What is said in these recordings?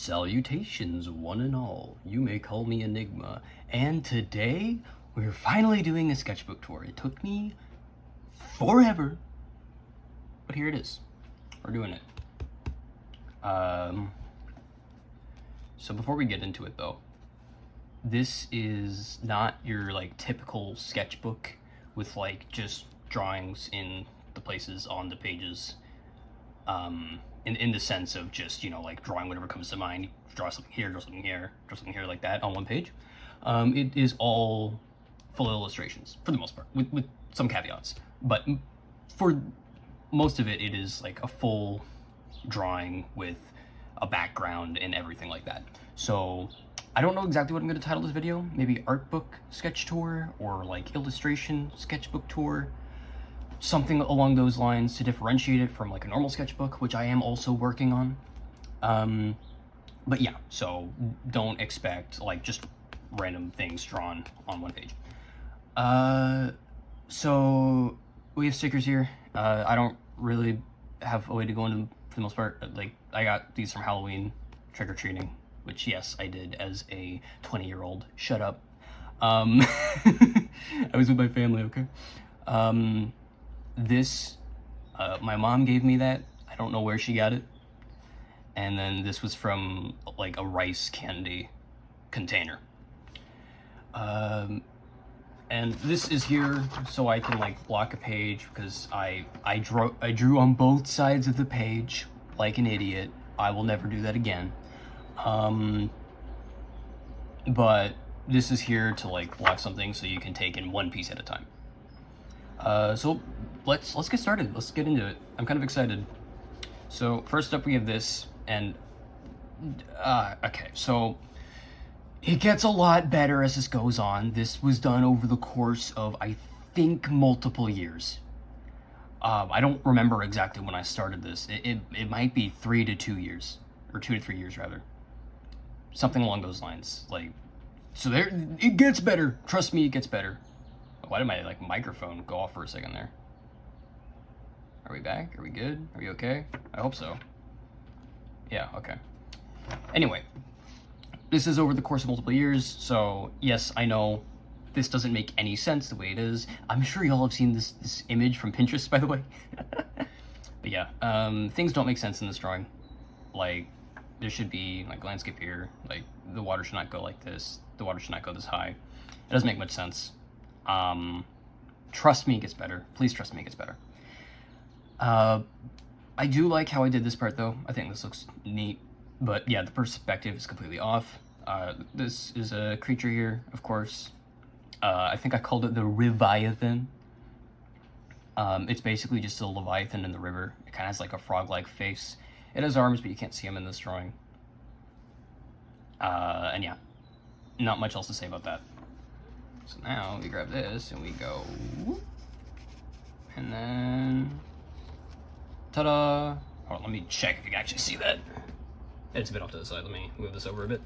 Salutations, one and all. You may call me Enigma. And today, we're finally doing a sketchbook tour. It took me forever, but here it is. We're doing it. So before we get into it though, this is not your typical sketchbook with just drawings in the places on the pages. In the sense of just, drawing whatever comes to mind, draw something here, draw something here, draw something here like that on one page. It is all full illustrations, for the most part, with some caveats. But for most of it, it is like a full drawing with a background and everything like that. So I don't know exactly what I'm going to title this video. Maybe art book sketch tour or illustration sketchbook tour. Something along those lines to differentiate it from a normal sketchbook, which I am also working on. But yeah, so don't expect just random things drawn on one page. So we have stickers here. I don't really have a way to go into them for the most part. I got these from Halloween trick-or-treating, which yes, I did as a 20-year-old. Shut up. I was with my family, okay? This, my mom gave me that. I don't know where she got it. And then this was from a rice candy container. And this is here so I can block a page because I drew on both sides of the page like an idiot. I will never do that again. But this is here to block something so you can take in one piece at a time. So let's get started. Let's get into it. I'm kind of excited. So first up we have this, and okay, so it gets a lot better as this goes on. This was done over the course of, I think, multiple years. I don't remember exactly when I started this. It might be 3 to 2 years, or 2 to 3 years rather. Something along those lines. So there, it gets better. Trust me, it gets better. Why did my microphone go off for a second there? Are we back? Are we good? Are we okay? I hope so. Yeah, okay. Anyway, this is over the course of multiple years, so yes, I know this doesn't make any sense the way it is. I'm sure y'all have seen this image from Pinterest, by the way. But yeah, things don't make sense in this drawing. There should be landscape here. The water should not go like this. The water should not go this high. It doesn't make much sense. Trust me, it gets better. Please trust me, it gets better. I do like how I did this part though. I think this looks neat, but yeah, the perspective is completely off. This is a creature here, of course. I think I called it the Leviathan. It's basically just a Leviathan in the river. It kind of has a frog-like face. It has arms, but you can't see them in this drawing. And yeah, not much else to say about that. So now we grab this and we go, and then, ta-da! Hold on, let me check if you can actually see that. It's a bit off to the side. Let me move this over a bit.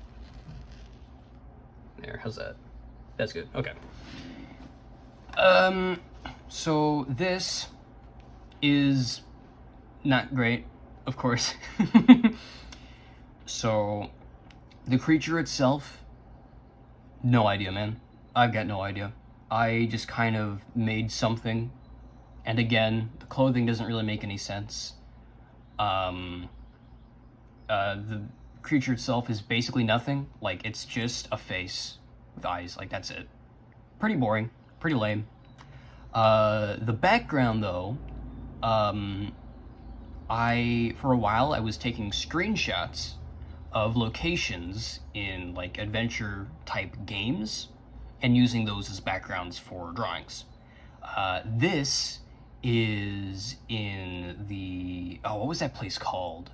There, how's that? That's good, okay. So this is not great, of course. So, the creature itself, no idea, man. I've got no idea. I just kind of made something, and again, the clothing doesn't really make any sense. The creature itself is basically nothing. It's just a face with eyes. That's it. Pretty boring. Pretty lame. The background, though, for a while, I was taking screenshots of locations in, adventure-type games, and using those as backgrounds for drawings. This is in the, what was that place called?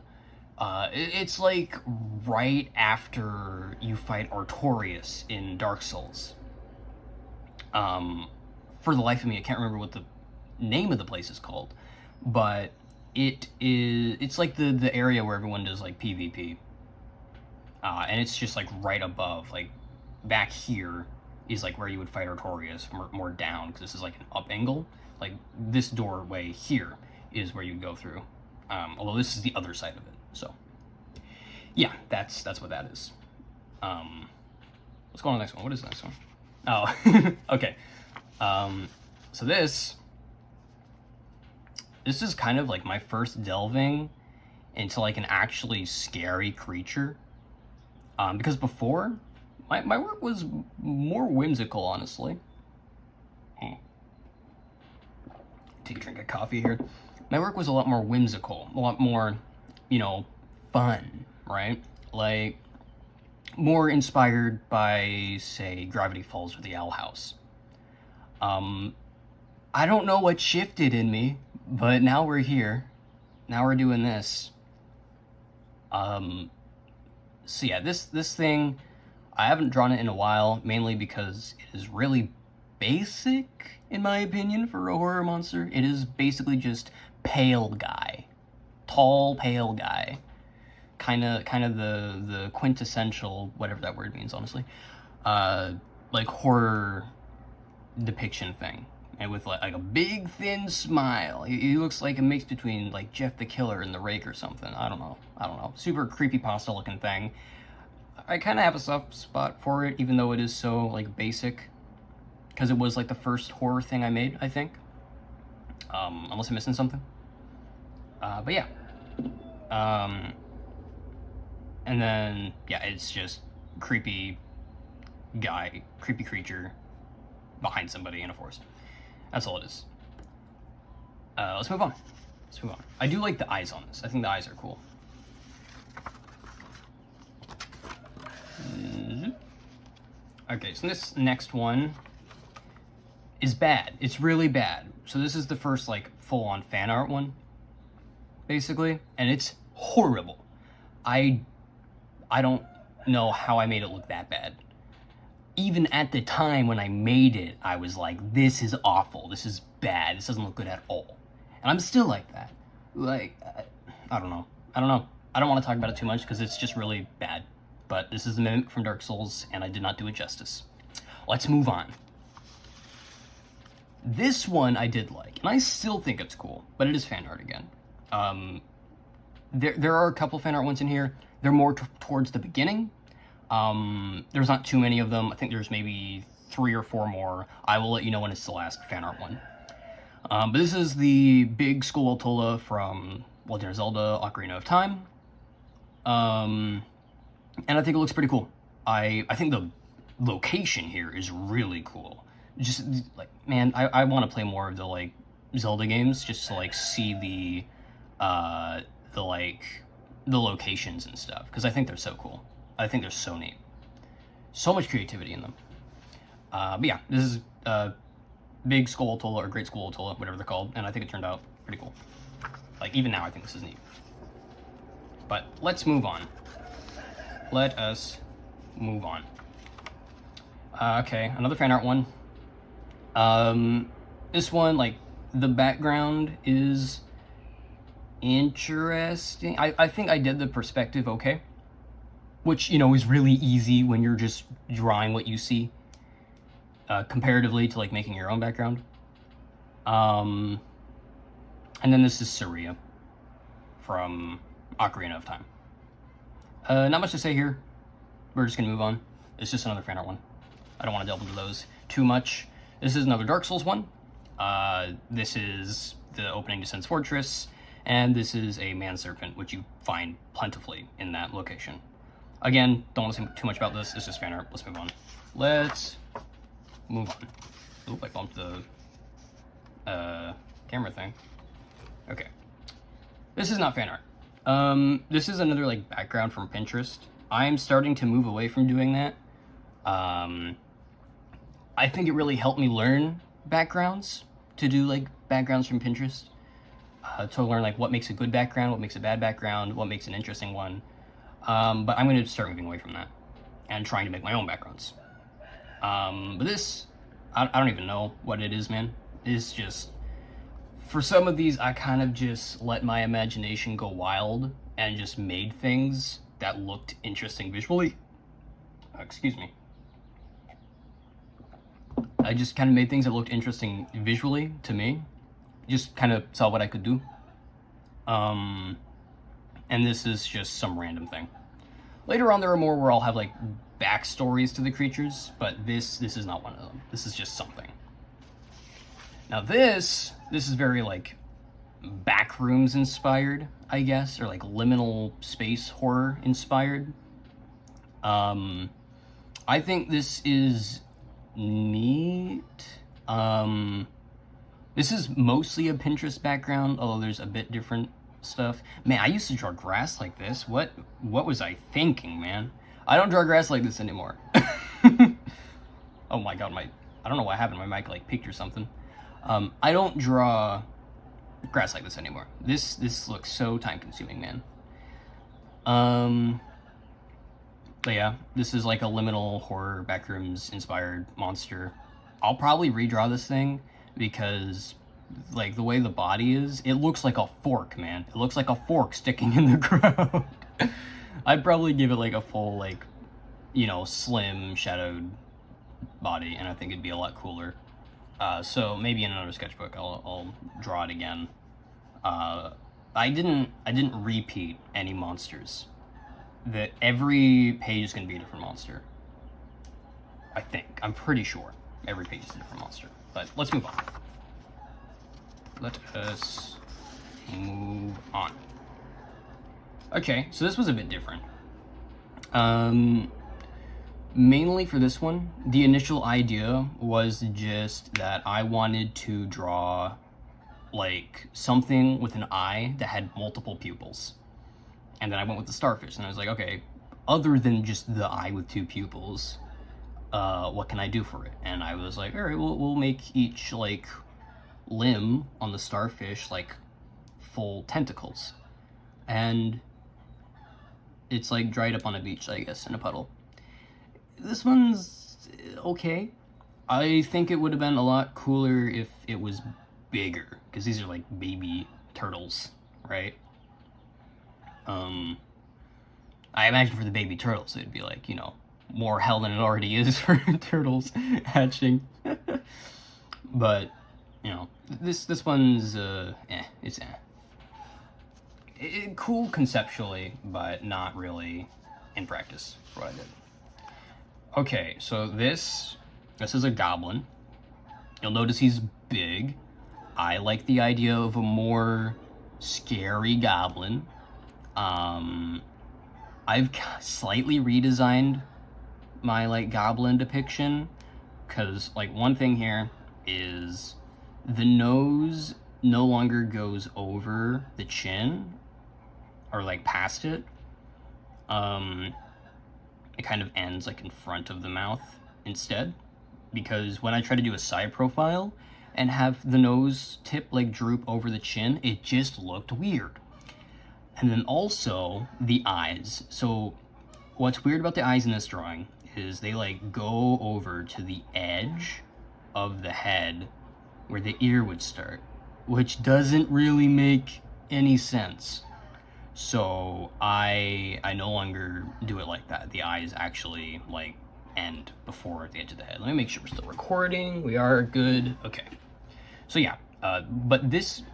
It's right after you fight Artorias in Dark Souls. For the life of me, I can't remember what the name of the place is called, but it's the area where everyone does PvP. And it's just right above, back here is where you would fight Artorias, more down, because this is an up angle. This doorway here is where you go through, although this is the other side of it. So yeah, that's what that is. Let's go on to the next one. What is the next one? Oh, okay. So this is kind of like my first delving into like an actually scary creature. Because before, my work was more whimsical, honestly. Take a drink of coffee here. My work was a lot more whimsical, a lot more, fun, right? Like, more inspired by, say, Gravity Falls or The Owl House. I don't know what shifted in me, but now we're here. Now we're doing this. So yeah, this thing, I haven't drawn it in a while, mainly because it is really basic, in my opinion, for a horror monster. It is basically just pale guy. Tall, pale guy. Kind of the quintessential, whatever that word means, honestly, like horror depiction thing, and with like a big thin smile. He looks like a mix between like Jeff the Killer and the Rake or something. I don't know. Super creepypasta looking thing. I kind of have a soft spot for it, even though it is so like basic, because it was like the first horror thing I made, I think. Unless I'm missing something. But yeah. And then, yeah, it's just creepy creature behind somebody in a forest. That's all it is. Let's move on. I do like the eyes on this. I think the eyes are cool. Okay, so this next one is bad. It's really bad. So this is the first, like, full-on fan art one, basically, and it's horrible. I don't know how I made it look that bad. Even at the time when I made it, I was like, this is awful. This is bad. This doesn't look good at all. And I'm still like that. Like, I don't know. I don't want to talk about it too much because it's just really bad. But this is the Mimic from Dark Souls, and I did not do it justice. Let's move on. This one I did like, and I still think it's cool, but it is fan art again. There are a couple fan art ones in here. They're more towards the beginning. There's not too many of them. I think there's maybe 3 or 4 more. I will let you know when it's the last fan art one. But this is the big Skull Altola from Legend of Zelda Ocarina of Time. And I think it looks pretty cool. I think the location here is really cool. Just, like, man, I want to play more of the, like, Zelda games just to, like, see the locations and stuff, because I think they're so cool. I think they're so neat. So much creativity in them. But yeah, this is Big Skull Altola, or Great Skull Altola, whatever they're called, and I think it turned out pretty cool. Like, even now, I think this is neat. But let's move on. Let us move on. Okay, another fan art one. This one, like, the background is interesting. I think I did the perspective okay, which, is really easy when you're just drawing what you see, comparatively to, like, making your own background. And then this is Saria from Ocarina of Time. Not much to say here. We're just gonna move on. It's just another fan art one. I don't want to delve into those too much. This is another Dark Souls one. This is the opening to Sen's Fortress, and this is a man serpent, which you find plentifully in that location. Again, don't want to say too much about this. It's just fan art. Let's move on. Let's move on. Oop, I bumped the camera thing. Okay. This is not fan art. This is another, like, background from Pinterest. I'm starting to move away from doing that. I think it really helped me learn backgrounds, to do, like, backgrounds from Pinterest. To learn, like, what makes a good background, what makes a bad background, what makes an interesting one. But I'm going to start moving away from that and trying to make my own backgrounds. But this, I don't even know what it is, man. It's just, for some of these, I kind of just let my imagination go wild and just made things that looked interesting visually. Excuse me. I just kind of made things that looked interesting visually to me. Just kind of saw what I could do. And this is just some random thing. Later on, there are more where I'll have like backstories to the creatures, but this is not one of them. This is just something. Now this is very like backrooms inspired, I guess, or like liminal space horror inspired. I think this is neat. This is mostly a Pinterest background, although there's a bit different stuff. Man, I used to draw grass like this. What was I thinking, man? I don't draw grass like this anymore. Oh my god, I don't know what happened. My mic like peaked or something. I don't draw grass like this anymore. This looks so time consuming, man. But yeah, this is like a liminal horror backrooms inspired monster. I'll probably redraw this thing because like the way the body is, it looks like a fork, man. It looks like a fork sticking in the ground. I'd probably give it like a full like, you know, slim shadowed body, and I think it'd be a lot cooler. So maybe in another sketchbook I'll draw it again. I didn't repeat any monsters. That every page is going to be a different monster. I think. I'm pretty sure every page is a different monster. But let's move on. Let us move on. Okay, so this was a bit different. Mainly for this one, the initial idea was just that I wanted to draw like something with an eye that had multiple pupils. And then I went with the starfish, and I was like, okay, other than just the eye with 2 pupils, what can I do for it? And I was like, all right, we'll make each like limb on the starfish like full tentacles, and it's like dried up on a beach, I guess, in a puddle. This one's okay. I think it would have been a lot cooler if it was bigger, because these are like baby turtles, right? I imagine for the baby turtles, it'd be like, you know, more hell than it already is for turtles hatching. But, you know, this one's, it's cool conceptually, but not really in practice for what I did. Okay, so this is a goblin. You'll notice he's big. I like the idea of a more scary goblin. I've slightly redesigned my like goblin depiction, because like one thing here is the nose no longer goes over the chin or like past it. It kind of ends like in front of the mouth instead, because when I try to do a side profile and have the nose tip like droop over the chin, it just looked weird. And then also the eyes. So what's weird about the eyes in this drawing is they like go over to the edge of the head where the ear would start, which doesn't really make any sense. So I no longer do it like that. The eyes actually like end before the edge of the head. Let me make sure we're still recording. We are good. Okay. So yeah, but this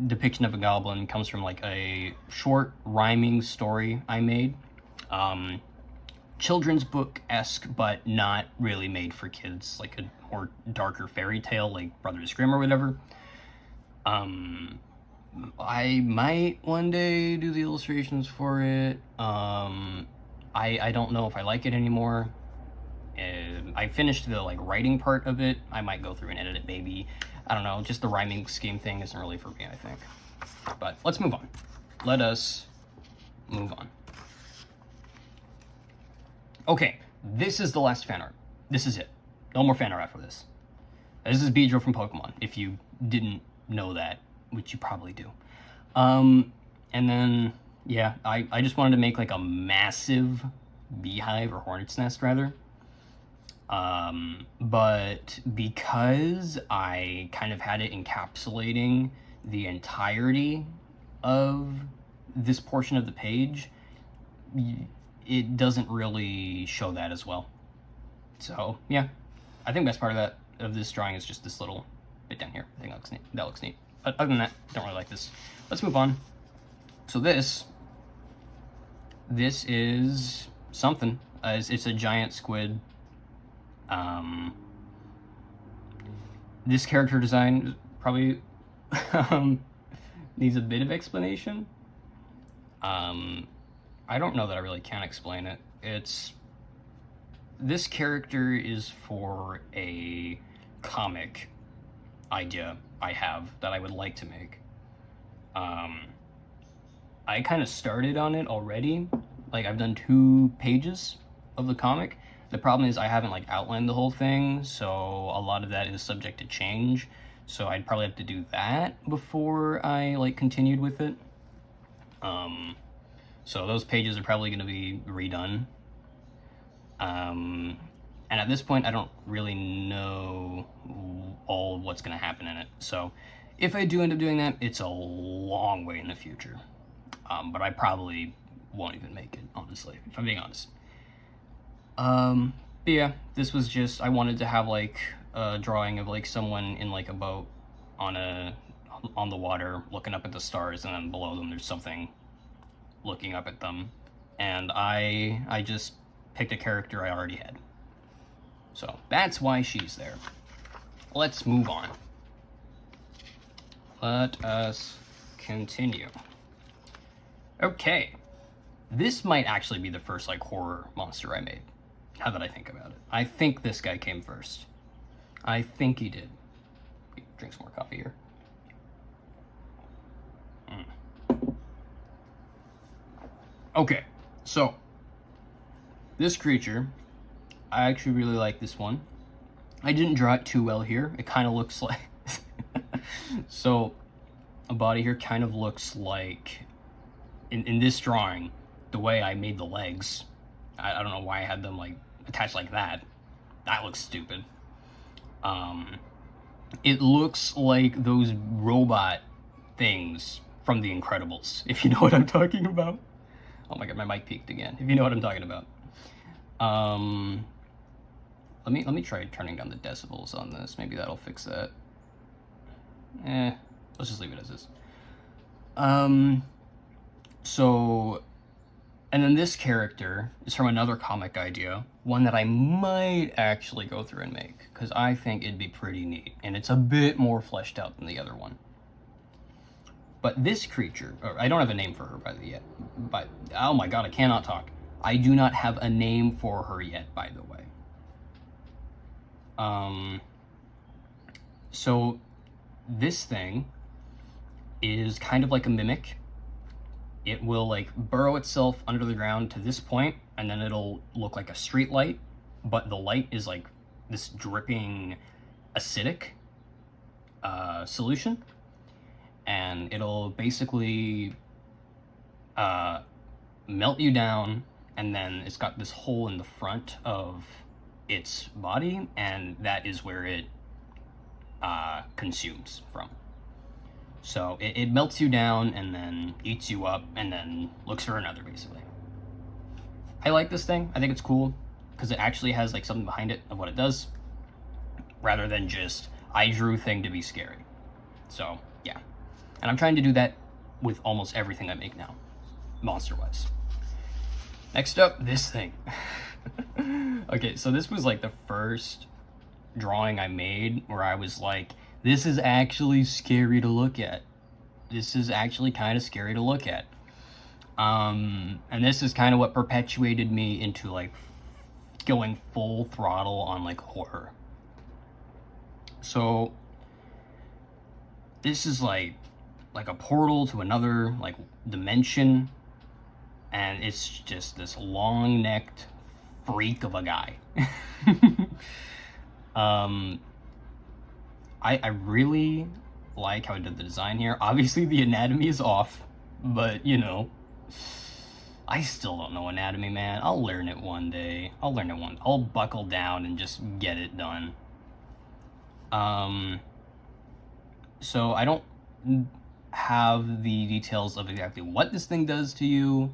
depiction of a goblin comes from like a short rhyming story I made. Children's book-esque, but not really made for kids, like a more darker fairy tale like Brothers Grimm or whatever. I might one day do the illustrations for it. I don't know if I like it anymore. I finished the like writing part of it. I might go through and edit it maybe. I don't know, just the rhyming scheme thing isn't really for me, I think. But let's move on. Let us move on. Okay, this is the last fan art. This is it. No more fan art after this. This is Beedrill from Pokemon, if you didn't know that, which you probably do. And then, yeah, I just wanted to make like a massive beehive, or hornet's nest rather. But because I kind of had it encapsulating the entirety of this portion of the page, it doesn't really show that as well. So yeah, I think the best part of this drawing is just this little bit down here. I think that looks neat. But other than that, I don't really like this. Let's move on. So this is something. It's a giant squid. This character design probably needs a bit of explanation. I don't know that I really can explain it. This character is for a comic idea I have that I would like to make. I kind of started on it already. Like, I've done 2 pages of the comic. The problem is I haven't like outlined the whole thing, so a lot of that is subject to change. So I'd probably have to do that before I like continued with it. So those pages are probably going to be redone. And at this point, I don't really know all of what's going to happen in it. So if I do end up doing that, it's a long way in the future. But I probably won't even make it, honestly, if I'm being honest. But yeah, this was just, I wanted to have like a drawing of like someone in like a boat on the water looking up at the stars, and then below them there's something looking up at them. And I just picked a character I already had. So that's why she's there. Let's move on. Let us continue. Okay. This might actually be the first like horror monster I made, now that I think about it. I think this guy came first. I think he did. Drink some more coffee here. Okay, so this creature, I actually really like this one. I didn't draw it too well here. It kind of looks like so a body here kind of looks like in this drawing, the way I made the legs. I don't know why I had them like attached like that. That looks stupid. It looks like those robot things from The Incredibles, if you know what I'm talking about. Oh my god, my mic peaked again. If you know what I'm talking about. Let me try turning down the decibels on this. Maybe that'll fix that. Let's just leave it as is. So, and then this character is from another comic idea, one that I might actually go through and make, because I think it'd be pretty neat, and it's a bit more fleshed out than the other one. But this creature, or I don't have a name for her yet, but oh my god, I cannot talk. I do not have a name for her yet, by the way. So this thing is kind of like a mimic. It will like burrow itself under the ground to this point, and then it'll look like a street light, but the light is like this dripping acidic solution, and it'll basically melt you down, and then it's got this hole in the front of its body, and that is where it consumes from. So it melts you down and then eats you up and then looks for another, basically. I like this thing. I think it's cool because it actually has like something behind it of what it does, rather than just I drew thing to be scary. So yeah, and I'm trying to do that with almost everything I make now, monster-wise. Next up, this thing. Okay, so this was like the first drawing I made where I was like, this is actually scary to look at. This is actually kind of scary to look at. And this is kind of what perpetuated me into like going full throttle on like horror. So this is like a portal to another like dimension, and it's just this long-necked freak of a guy. I really like how I did the design here. Obviously the anatomy is off, but you know, I still don't know anatomy, man. I'll learn it one day. I'll buckle down and just get it done. So I don't have the details of exactly what this thing does to you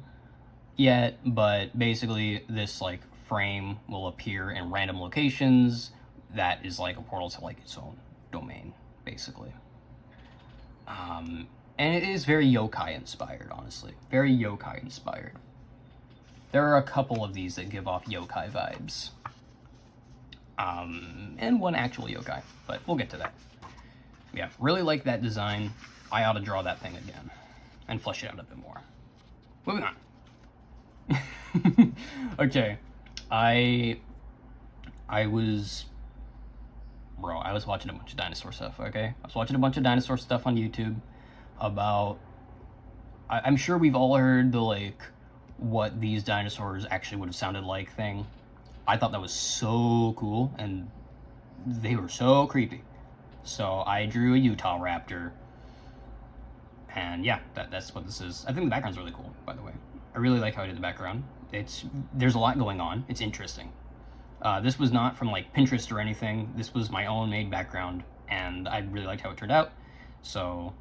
yet, but basically this like frame will appear in random locations. That is like a portal to like its own domain, basically. And it is very yokai inspired, honestly. Very yokai inspired. There are a couple of these that give off yokai vibes. And one actual yokai, but we'll get to that. Yeah, really like that design. I ought to draw that thing again and flesh it out a bit more. Moving on. Okay, I was watching a bunch of dinosaur stuff, okay? I was watching a bunch of dinosaur stuff on YouTube about, I'm sure we've all heard the, like, what these dinosaurs actually would have sounded like thing. I thought that was so cool, and they were so creepy. So I drew a Utah raptor, and yeah, that's what this is. I think the background's really cool, by the way. I really like how I did the background. There's a lot going on. It's interesting. This was not from like Pinterest or anything. This was my own made background, and I really liked how it turned out. So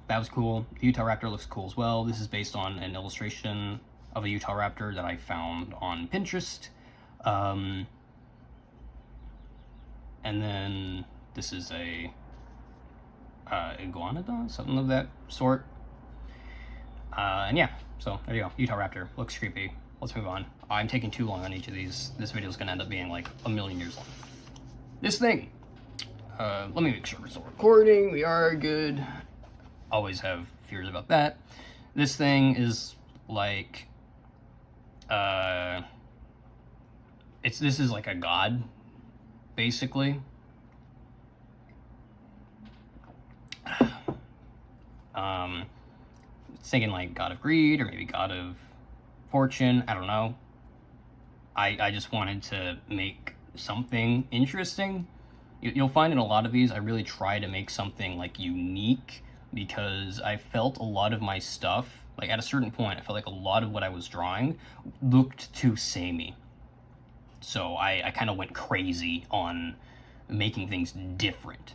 that was cool. The Utah raptor looks cool as well. This is based on an illustration of a Utah raptor that I found on Pinterest. And then this is a iguanodon, something of that sort. And yeah, so there you go. Utah raptor looks creepy. Let's move on. I'm taking too long on each of these. This video is going to end up being like a million years long. This thing. Let me make sure we're still recording. We are good. Always have fears about that. This thing is like, this is like a god, basically. Thinking like god of greed or maybe god of fortune. I don't know. I just wanted to make something interesting. You'll find in a lot of these, I really try to make something like unique, because I felt a lot of my stuff, like at a certain point, I felt like a lot of what I was drawing looked too samey. So I kind of went crazy on making things different.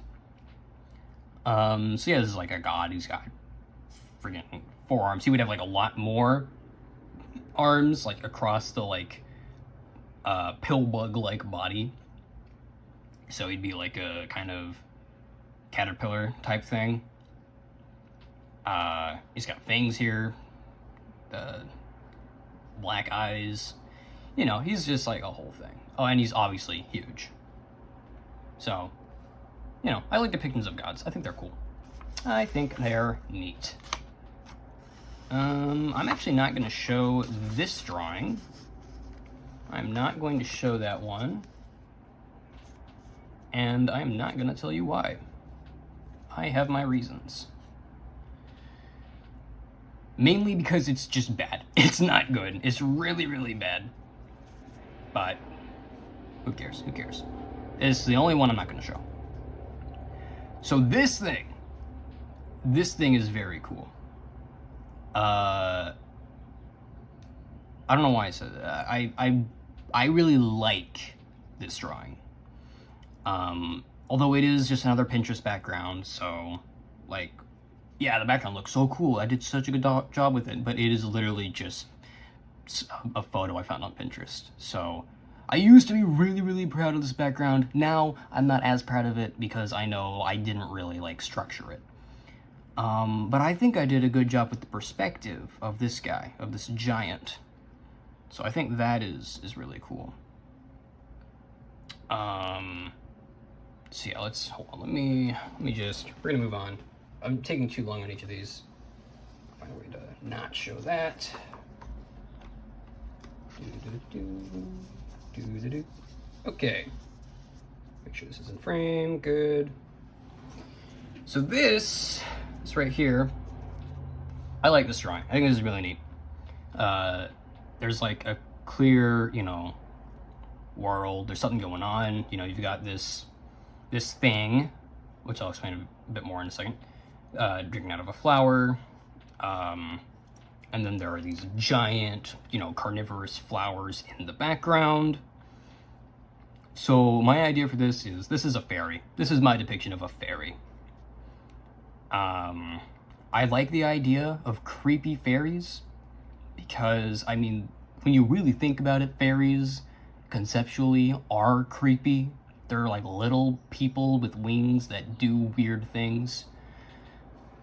So yeah, this is like a god who's got friggin' 4 arms. He would have like a lot more arms, like across the like pill bug like body. So he'd be like a kind of caterpillar type thing. He's got fangs here, black eyes. You know, he's just like a whole thing. Oh, and he's obviously huge. So, you know, I like depictions of gods. I think they're cool. I think they're neat. I'm actually not going to show this drawing. I'm not going to show that one. And I'm not going to tell you why. I have my reasons. Mainly because it's just bad. It's not good. It's really, really bad. But who cares? Who cares? It's the only one I'm not going to show. So this thing is very cool. I don't know why I said that. I really like this drawing. Although it is just another Pinterest background, so like, yeah, the background looks so cool. I did such a good job with it, but it is literally just a photo I found on Pinterest. So I used to be really, really proud of this background. Now I'm not as proud of it because I know I didn't really like structure it. But I think I did a good job with the perspective of this guy, of this giant. So I think that is really cool. So yeah, hold on, let me just, we're gonna move on. I'm taking too long on each of these. Find a way to not show that. Okay. Make sure this is in frame, good. So this right here, I like this drawing. I think this is really neat. There's like a clear, you know, world. There's something going on. You know, you've got this thing, which I'll explain a bit more in a second, drinking out of a flower. And then there are these giant, you know, carnivorous flowers in the background. So my idea for this is a fairy. This is my depiction of a fairy. I like the idea of creepy fairies because, I mean, when you really think about it, fairies conceptually are creepy. They're like little people with wings that do weird things.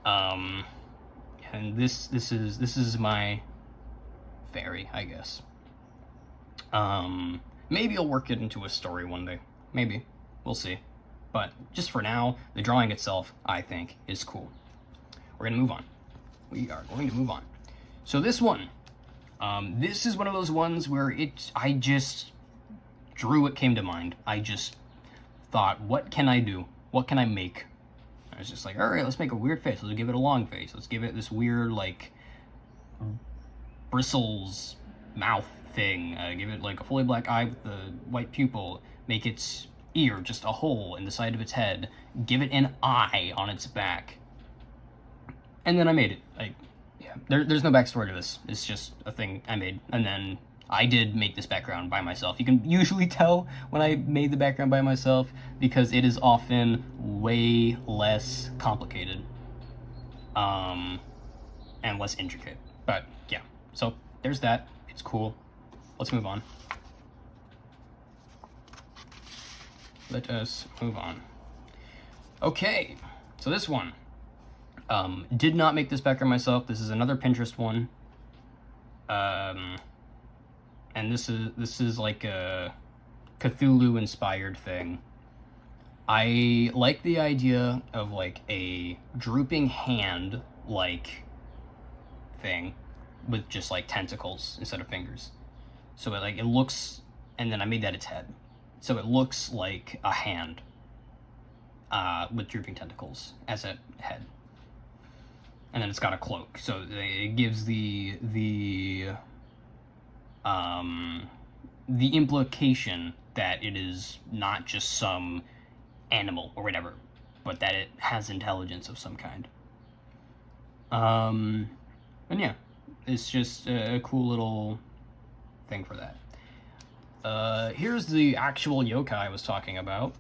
And this is my fairy, I guess. Maybe I'll work it into a story one day. Maybe. We'll see. But just for now, the drawing itself, I think, is cool. We're going to move on. We are going to move on. So this one, this is one of those ones where I just drew what came to mind. I just thought, what can I do? What can I make? I was just like, all right, let's make a weird face. Let's give it a long face. Let's give it this weird, like, bristles mouth thing. Give it, like, a fully black eye with the white pupil. Make its ear just a hole in the side of its head. Give it an eye on its back. And then I made it. Yeah, there's no backstory to this. It's just a thing I made. And then I did make this background by myself. You can usually tell when I made the background by myself because it is often way less complicated. And less intricate. But yeah, so there's that. It's cool. Let's move on. Let us move on. Okay, so this one. Did not make this background myself. This is another Pinterest one. And this is like a Cthulhu inspired thing. I like the idea of like a drooping hand like thing with just like tentacles instead of fingers. So it looks, and then I made that its head. So it looks like a hand with drooping tentacles as a head. And then it's got a cloak, so it gives the implication that it is not just some animal or whatever, but that it has intelligence of some kind. And yeah, it's just a cool little thing for that. Here's the actual yokai I was talking about.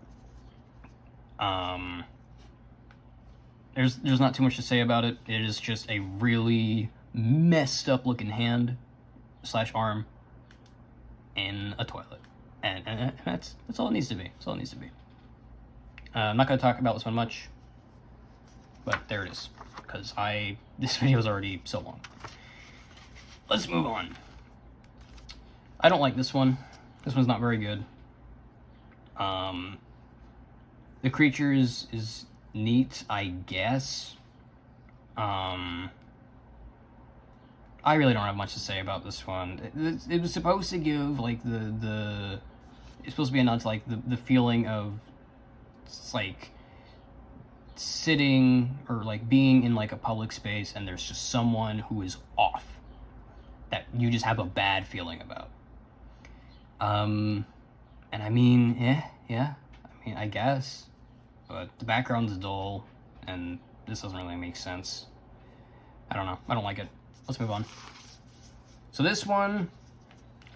There's not too much to say about it. It is just a really messed up looking hand / arm in a toilet, and that's all it needs to be. That's all it needs to be. I'm not gonna talk about this one much, but there it is because this video is already so long. Let's move on. I don't like this one. This one's not very good. The creature is neat, I guess. I really don't have much to say about this one. It was supposed to give like it's supposed to be a nod to like the feeling of like sitting or like being in like a public space and there's just someone who is off that you just have a bad feeling about. And I mean, yeah. I mean, I guess. But the background's dull, and this doesn't really make sense. I don't know. I don't like it. Let's move on. So this one,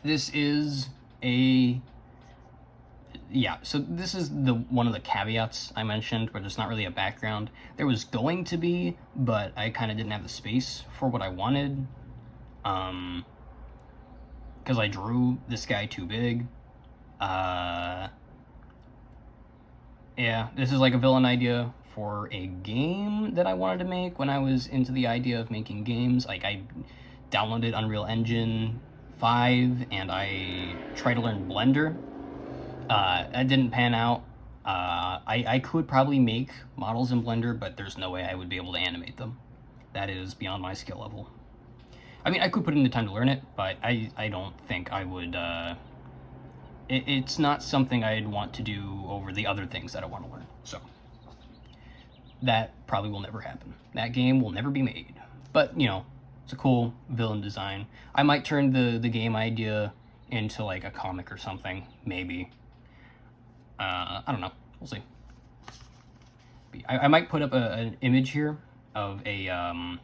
this is so this is one of the caveats I mentioned, where there's not really a background. There was going to be, but I kind of didn't have the space for what I wanted. Because I drew this guy too big. Yeah, this is like a villain idea for a game that I wanted to make when I was into the idea of making games. Like, I downloaded Unreal Engine 5 and I tried to learn Blender. That didn't pan out. I could probably make models in Blender, but there's no way I would be able to animate them. That is beyond my skill level. I mean, I could put in the time to learn it, but I don't think I would... It's not something I'd want to do over the other things that I want to learn. So that probably will never happen. That game will never be made. But, you know, it's a cool villain design. I might turn the game idea into like a comic or something, maybe. I don't know. We'll see. I might put up an image here of a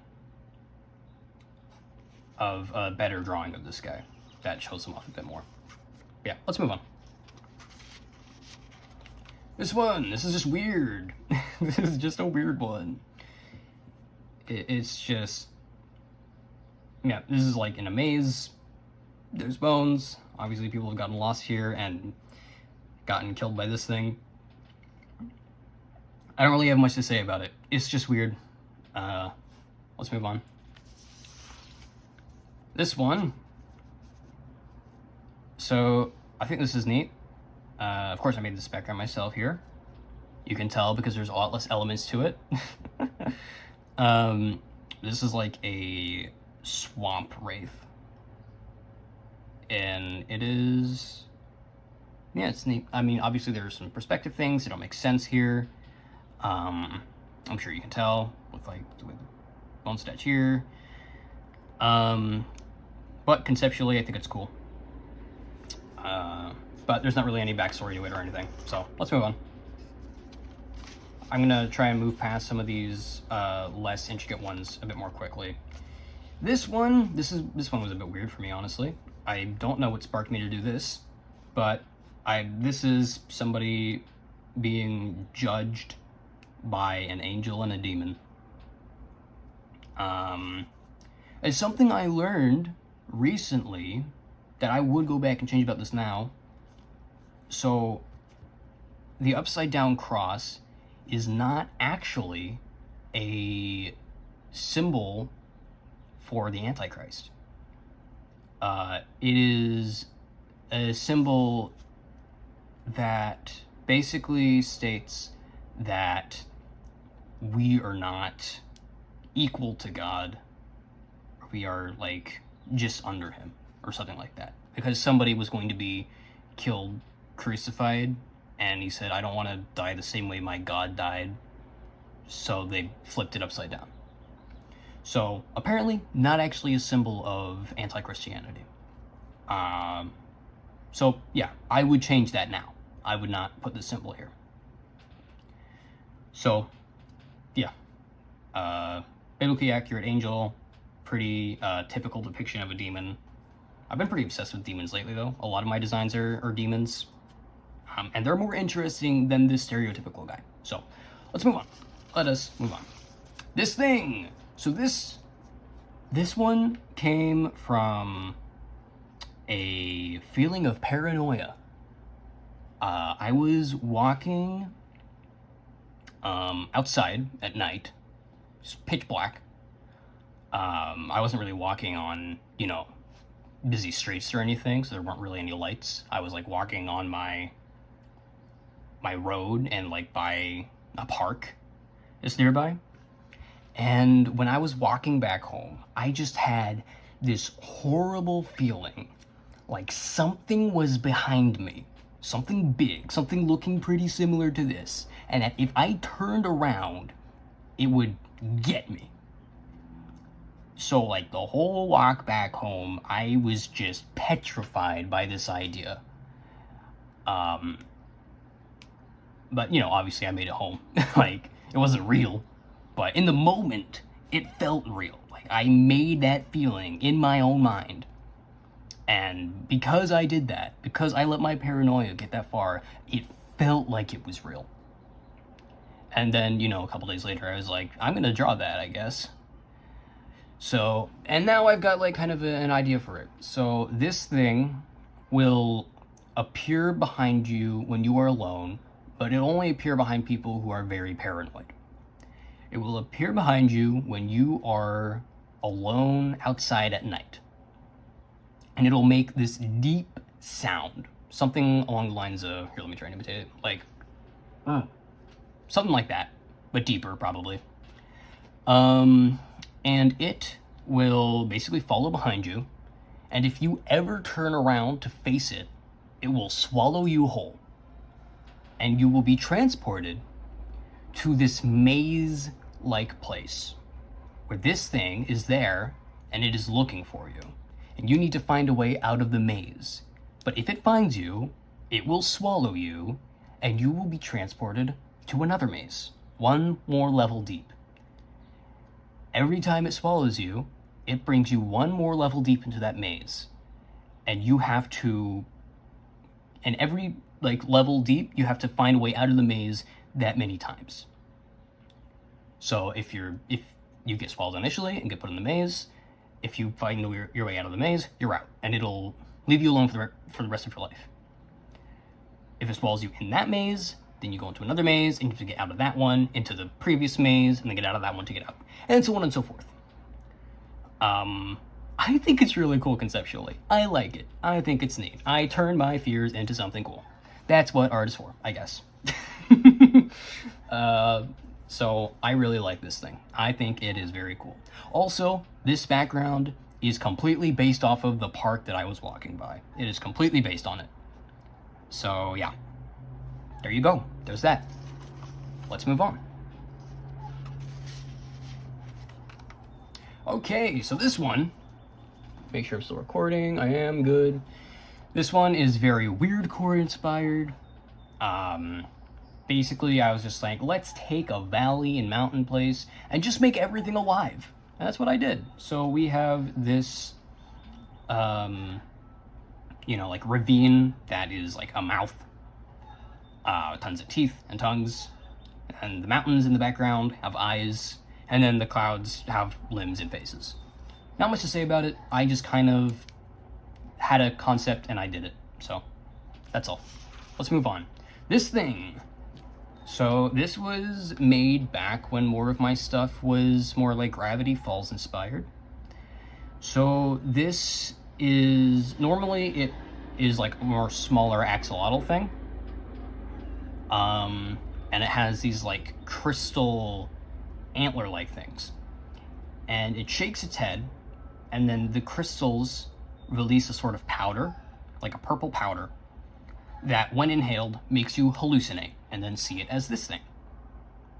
better drawing of this guy that shows him off a bit more. Yeah, let's move on. This is just weird. This is just a weird one. It's just, yeah, this is like in a maze. There's bones. Obviously people have gotten lost here and gotten killed by this thing. I don't really have much to say about it. It's just weird. Let's move on. This one. So I think this is neat. Of course, I made this background myself here. You can tell because there's a lot less elements to it. This is like a swamp wraith. And it is... yeah, it's neat. I mean, obviously there's some perspective things that don't make sense here. I'm sure you can tell with like the bone statue here. But conceptually, I think it's cool. But there's not really any backstory to it or anything. So let's move on. I'm gonna try and move past some of these less intricate ones a bit more quickly. This one was a bit weird for me, honestly. I don't know what sparked me to do this, but this is somebody being judged by an angel and a demon. It's something I learned recently that I would go back and change about this now. So the upside down cross is not actually a symbol for the Antichrist. It is a symbol that basically states that we are not equal to God. We are like just under him or something like that. Because somebody was going to be killed, crucified, and he said, I don't want to die the same way my God died. So they flipped it upside down. So apparently not actually a symbol of anti-Christianity. So yeah, I would change that now. I would not put the symbol here. So yeah, biblically accurate angel, pretty typical depiction of a demon. I've been pretty obsessed with demons lately though. A lot of my designs are demons. And they're more interesting than this stereotypical guy. So let's move on. Let us move on. This thing. So this one came from a feeling of paranoia. I was walking outside at night. It's pitch black. I wasn't really walking on, busy streets or anything, so there weren't really any lights. I was like walking on my road and like by a park that's nearby. And when I was walking back home, I just had this horrible feeling like something was behind me, something big, something looking pretty similar to this, and that if I turned around, it would get me. So like the whole walk back home, I was just petrified by this idea. But, obviously I made it home. Like, it wasn't real. But in the moment, it felt real. Like, I made that feeling in my own mind. And because I did that, because I let my paranoia get that far, it felt like it was real. And then, a couple days later, I was like, I'm gonna draw that, I guess. So, and now I've got, like, kind of an idea for it. So, this thing will appear behind you when you are alone, but it'll only appear behind people who are very paranoid. It will appear behind you when you are alone outside at night. And it'll make this deep sound. Something along the lines of, here, let me try and imitate it. Like, something like that, but deeper probably. And it will basically follow behind you. And if you ever turn around to face it, it will swallow you whole. And you will be transported to this maze-like place where this thing is there and it is looking for you. And you need to find a way out of the maze. But if it finds you, it will swallow you and you will be transported to another maze, one more level deep. Every time it swallows you, it brings you one more level deep into that maze. And you have to, and every level deep, you have to find a way out of the maze that many times. So if you get swallowed initially and get put in the maze, if you find your way out of the maze, you're out, and it'll leave you alone for the rest of your life. If it swallows you in that maze, then you go into another maze, and you have to get out of that one, into the previous maze, and then get out of that one to get out, and so on and so forth. I think it's really cool conceptually. I like it. I think it's neat. I turn my fears into something cool. That's what art is for, I guess. So I really like this thing. I think it is very cool. Also, this background is completely based off of the park that I was walking by. It is completely based on it. So yeah, there you go. There's that. Let's move on. Okay, so this one, make sure I'm still recording. I am good. This one is very weirdcore inspired. Basically, I was just like, let's take a valley and mountain place and just make everything alive. And that's what I did. So we have this, like ravine that is like a mouth, tons of teeth and tongues, and the mountains in the background have eyes, and then the clouds have limbs and faces. Not much to say about it. I just kind of had a concept and I did it. So that's all. Let's move on. This thing. So this was made back when more of my stuff was more like Gravity Falls inspired. So this is, normally it is like a more smaller axolotl thing. And it has these like crystal antler-like things. And it shakes its head, and then the crystals release a sort of powder, like a purple powder, that when inhaled makes you hallucinate and then see it as this thing.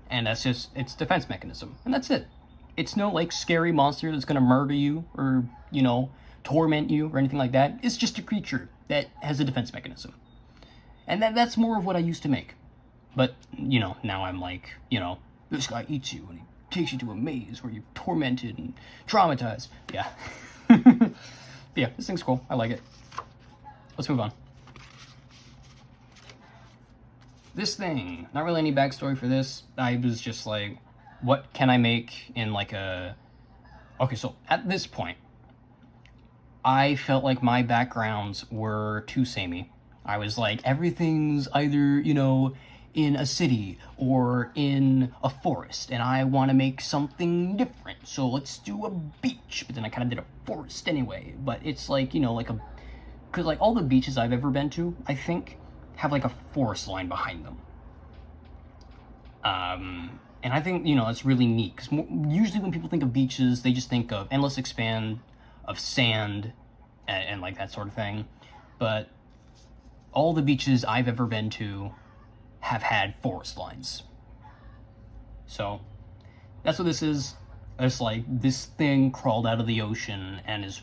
And that's just its defense mechanism, and that's it. It's no like scary monster that's gonna murder you or, torment you or anything like that. It's just a creature that has a defense mechanism. And that's more of what I used to make. But, now I'm like, this guy eats you and he takes you to a maze where you're tormented and traumatized. Yeah. But yeah, this thing's cool. I like it. Let's move on. This thing, not really any backstory for this. I was just like, what can I make in like a... Okay, so at this point, I felt like my backgrounds were too samey. I was like, everything's either, in a city or in a forest, and I want to make something different, so let's do a beach. But then I kind of did a forest anyway. But it's like, because like all the beaches I've ever been to, I think, have like a forest line behind them. And I think, it's really neat, because usually when people think of beaches, they just think of endless expanse of sand and like that sort of thing. But all the beaches I've ever been to have had forest lines. So that's what this is. It's like this thing crawled out of the ocean and is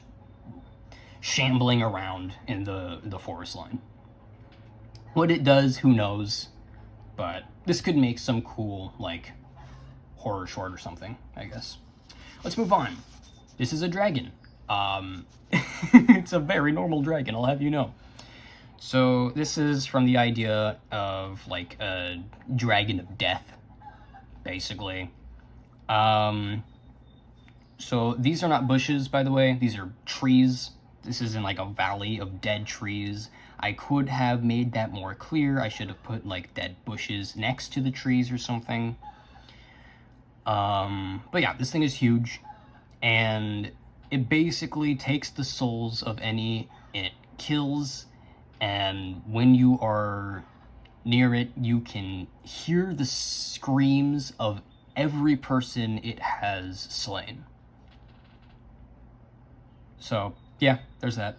shambling around in the forest line. What it does, who knows? But this could make some cool, like, horror short or something, I guess. Let's move on. This is a dragon. It's a very normal dragon, I'll have you know. So this is from the idea of like a dragon of death, basically. So these are not bushes, by the way. These are trees. This is in like a valley of dead trees. I could have made that more clear. I should have put like dead bushes next to the trees or something. But yeah, this thing is huge, and it basically takes the souls of any it kills. And when you are near it, you can hear the screams of every person it has slain. So, yeah, there's that.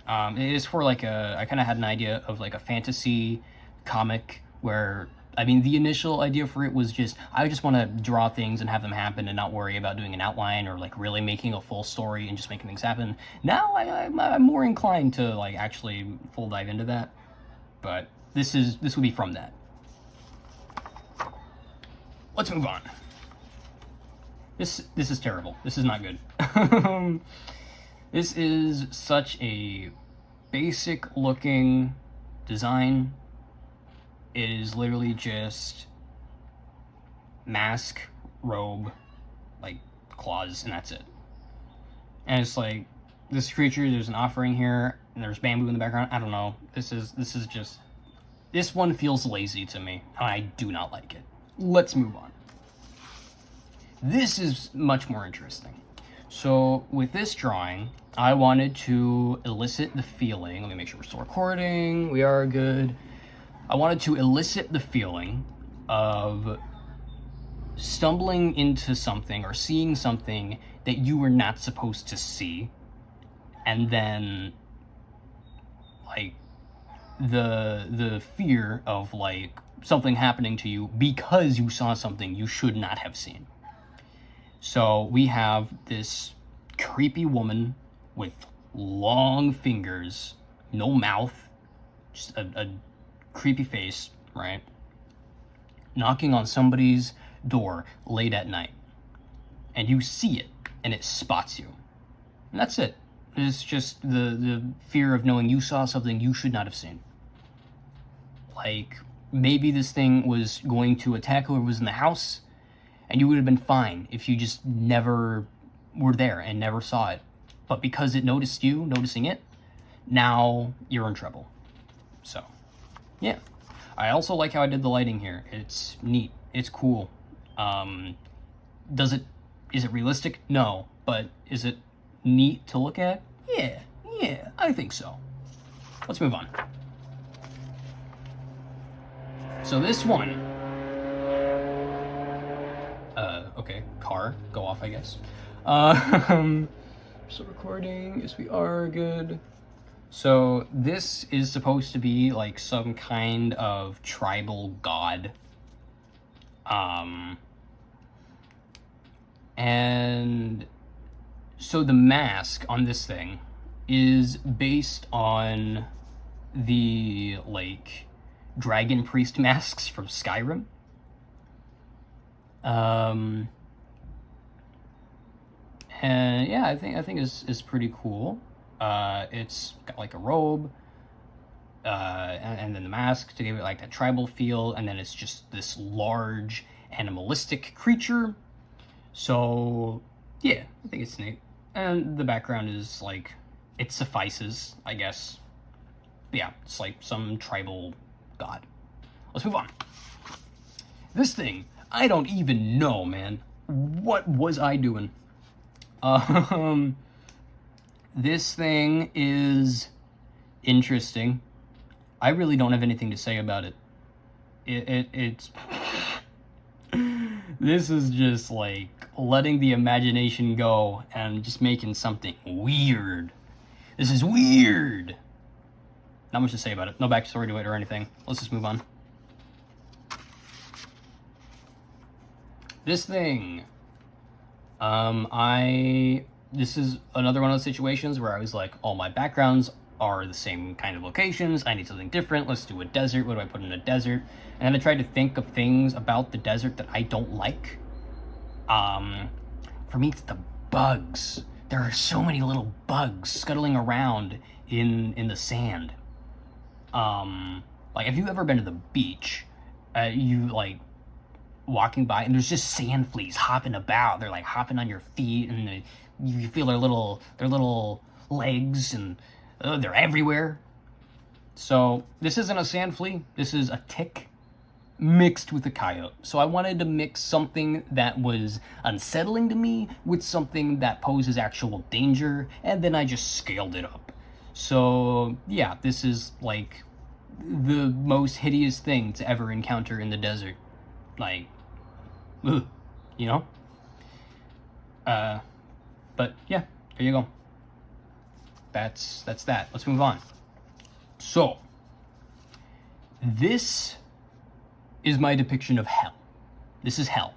It is for like I kind of had an idea of like a fantasy comic where, the initial idea for it was just, I just want to draw things and have them happen and not worry about doing an outline or like really making a full story and just making things happen. Now I'm more inclined to like actually full dive into that, but this would be from that. Let's move on. This is terrible. This is not good. This is such a basic looking design. It is literally just mask, robe, like claws, and that's it. And it's like this creature, there's an offering here, and there's bamboo in the background. I don't know. This one feels lazy to me, and I do not like it. Let's move on. This is much more interesting. So with this drawing, I wanted to elicit the feeling. Let me make sure we're still recording. We are good. I wanted to elicit the feeling of stumbling into something or seeing something that you were not supposed to see, and then like the fear of like something happening to you because you saw something you should not have seen. So we have this creepy woman with long fingers, no mouth, just a creepy face, right? Knocking on somebody's door late at night. And you see it, and it spots you. And that's it. It's just the fear of knowing you saw something you should not have seen. Like, maybe this thing was going to attack whoever was in the house, and you would have been fine if you just never were there and never saw it. But because it noticed you, noticing it, now you're in trouble. So, yeah. I also like how I did the lighting here. It's neat. It's cool. Is it realistic? No. But is it neat to look at? Yeah, I think so. Let's move on. So this one, okay, car, go off, I guess. Still recording, yes we are, good. So this is supposed to be like some kind of tribal god. And so the mask on this thing is based on the like dragon priest masks from Skyrim. And yeah, I think is pretty cool. It's got like a robe, and then the mask to give it like that tribal feel, and then it's just this large animalistic creature. So yeah, I think it's neat. And the background is like, it suffices, I guess. But yeah, it's like some tribal god. Let's move on. This thing, I don't even know, man. What was I doing? This thing is interesting. I really don't have anything to say about it. It's this is just like letting the imagination go and just making something weird. This is weird. Not much to say about it. No backstory to it or anything. Let's just move on. This thing. This is another one of those situations where I was like, all my backgrounds are the same kind of locations. I need something different. Let's do a desert. What do I put in a desert? And then I tried to think of things about the desert that I don't like. For me, it's the bugs. There are so many little bugs scuttling around in the sand. Like, have you ever been to the beach? You like walking by and there's just sand fleas hopping about. They're like hopping on your feet, and you feel their little legs, and they're everywhere. So this isn't a sand flea. This is a tick mixed with a coyote. So I wanted to mix something that was unsettling to me with something that poses actual danger, and then I just scaled it up. So yeah, this is like the most hideous thing to ever encounter in the desert. Like, ugh, you know? But yeah, there you go. That's that. Let's move on. So, this is my depiction of hell. This is hell.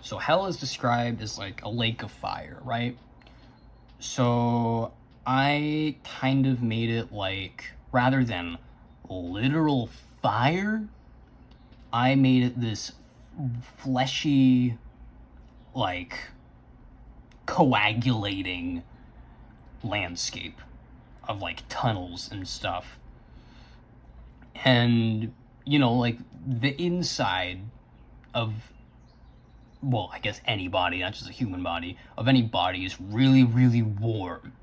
So hell is described as like a lake of fire, right? So I kind of made it like, rather than literal fire, I made it this fleshy, like, coagulating landscape of like tunnels and stuff. And, you know, like the inside of, well, I guess any body, not just a human body, of any body is really, really warm.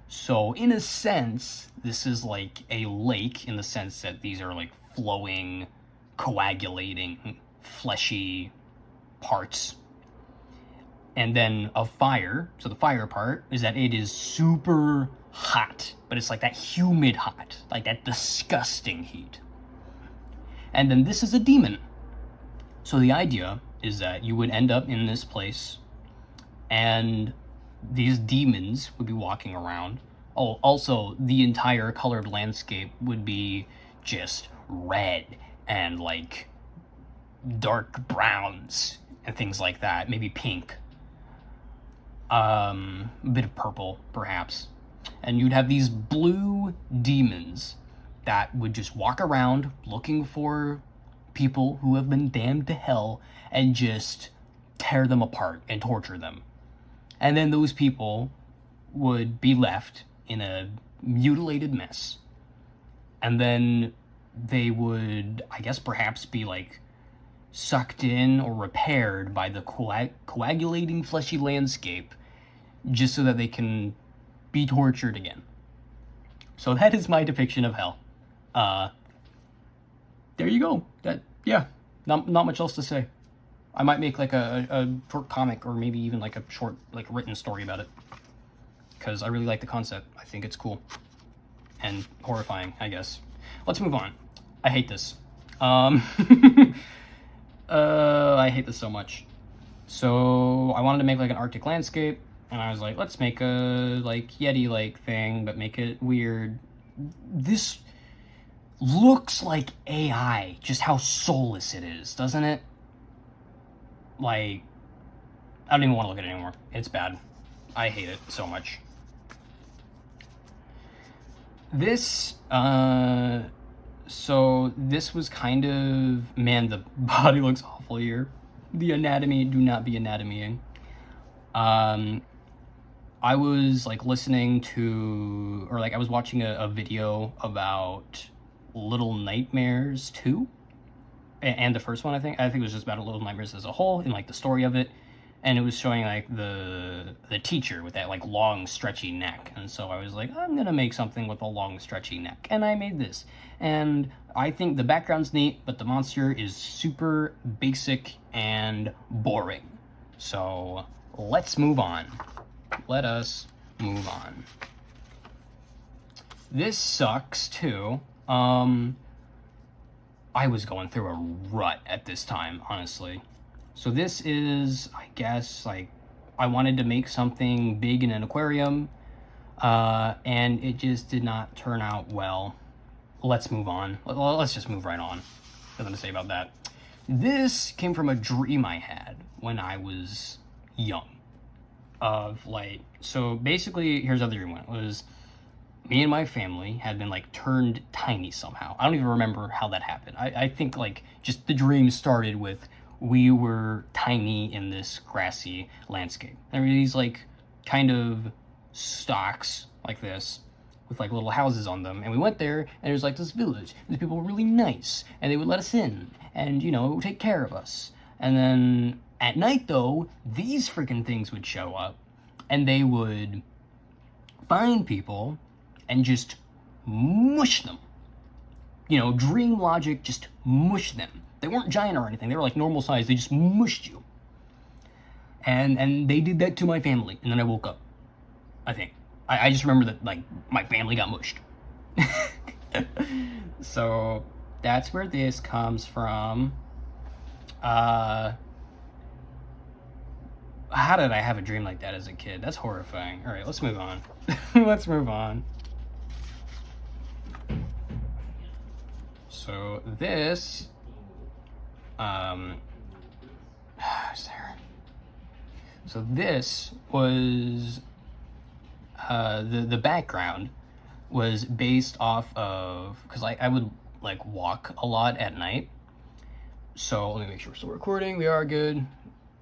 So in a sense, this is like a lake in the sense that these are like flowing, coagulating, fleshy parts. and then a fire. So the fire part is that it is super hot, but it's like that humid hot, like that disgusting heat. And then this is a demon. So the idea is that you would end up in this place, and these demons would be walking around. Oh, also, the entire colored landscape would be just red and like dark browns and things like that, maybe pink, a bit of purple perhaps. And you'd have these blue demons that would just walk around looking for people who have been damned to hell and just tear them apart and torture them. And then those people would be left in a mutilated mess. And then they would, I guess, perhaps be like sucked in or repaired by the coagulating fleshy landscape just so that they can be tortured again. So that is my depiction of hell. There you go. Yeah, not much else to say. I might make like a short comic or maybe even like a short like written story about it, because I really like the concept. I think it's cool and horrifying, I guess. Let's move on. I hate this. I hate this so much. So I wanted to make like an Arctic landscape, and I was like, let's make a like Yeti-like thing, but make it weird. This looks like AI, just how soulless it is, doesn't it? Like, I don't even want to look at it anymore. It's bad. I hate it so much. This, so this was kind of, man, the body looks awful here. The anatomy, do not be anatomying. I was like listening to, or like I was watching a video about Little Nightmares 2, and the first one. I think it was just about Little Nightmares as a whole and like the story of it, and it was showing like the teacher with that like long stretchy neck. And so I was like, I'm gonna make something with a long stretchy neck, and I made this. And I think the background's neat, but the monster is super basic and boring. So let's move on. Let us move on. This sucks too. I was going through a rut at this time, honestly. So this is, I guess, like, I wanted to make something big in an aquarium, and it just did not turn out well. Let's move on. Let's just move right on. Nothing to say about that. This came from a dream I had when I was young. Of like, so basically, here's how the dream went. It was me and my family had been like turned tiny somehow. I don't even remember how that happened. I think like just the dream started with we were tiny in this grassy landscape. There were these like kind of stalks like this with like little houses on them, and we went there, and there was like this village, and the people were really nice, and they would let us in, and you know, take care of us. And then at night though, these freaking things would show up, and they would find people and just mush them. You know, dream logic, just mush them. They weren't giant or anything, they were like normal size, they just mushed you. And they did that to my family, and then I woke up, I think. I just remember that, like, my family got mushed. So, that's where this comes from. How did I have a dream like that as a kid? That's horrifying. Alright, let's move on. Let's move on. So, this... So this was... the background was based off of... Because I would, like, walk a lot at night. So, let me make sure we're still recording. We are good.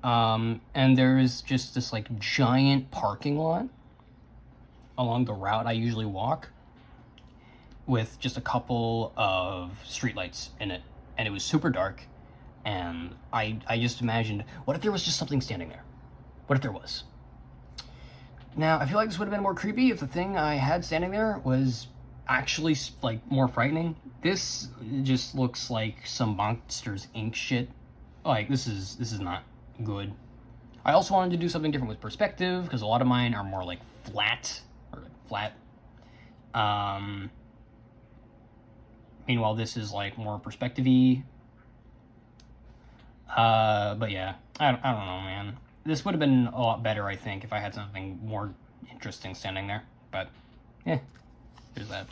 And there is just this, like, giant parking lot along the route I usually walk with just a couple of streetlights in it. And it was super dark. And I just imagined, what if there was just something standing there? What if there was? Now, I feel like this would have been more creepy if the thing I had standing there was actually, like, more frightening. This just looks like some Monsters Inc. shit. Like, this is not good. I also wanted to do something different with perspective, because a lot of mine are more like flat, or flat. Meanwhile, this is like more perspective-y. But yeah, I don't know, man. This would have been a lot better, I think, if I had something more interesting standing there. But, yeah, there's that.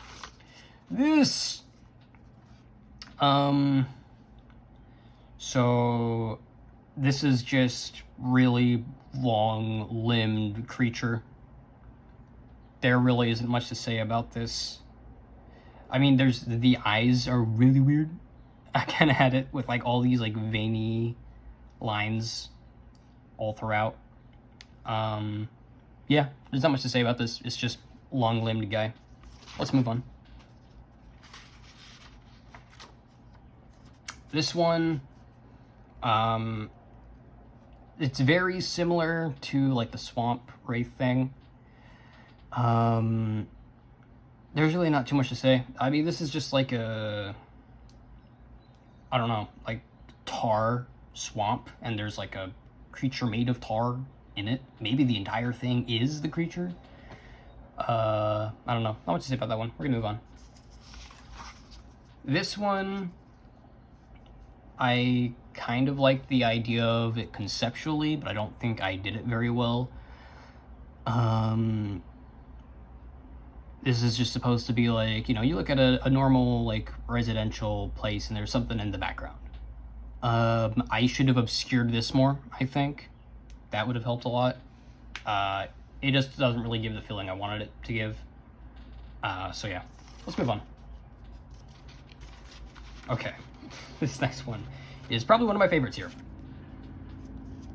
This, so this is just really long-limbed creature. There really isn't much to say about this. I mean, the eyes are really weird. I kind of had it with like all these like veiny lines all throughout. Yeah, there's not much to say about this. It's just long-limbed guy. Let's move on. This one, it's very similar to like the swamp wraith thing. There's really not too much to say. I mean, this is just like a, I don't know, like tar swamp, and there's like a creature made of tar in it. Maybe the entire thing is the creature. I don't know. Not much to say about that one. We're gonna move on. This one, I kind of like the idea of it conceptually, but I don't think I did it very well. This is just supposed to be like, you know, you look at a normal like residential place and there's something in the background. I should have obscured this more, I think. That would have helped a lot. It just doesn't really give the feeling I wanted it to give. So yeah, let's move on. Okay, this next one is probably one of my favorites here.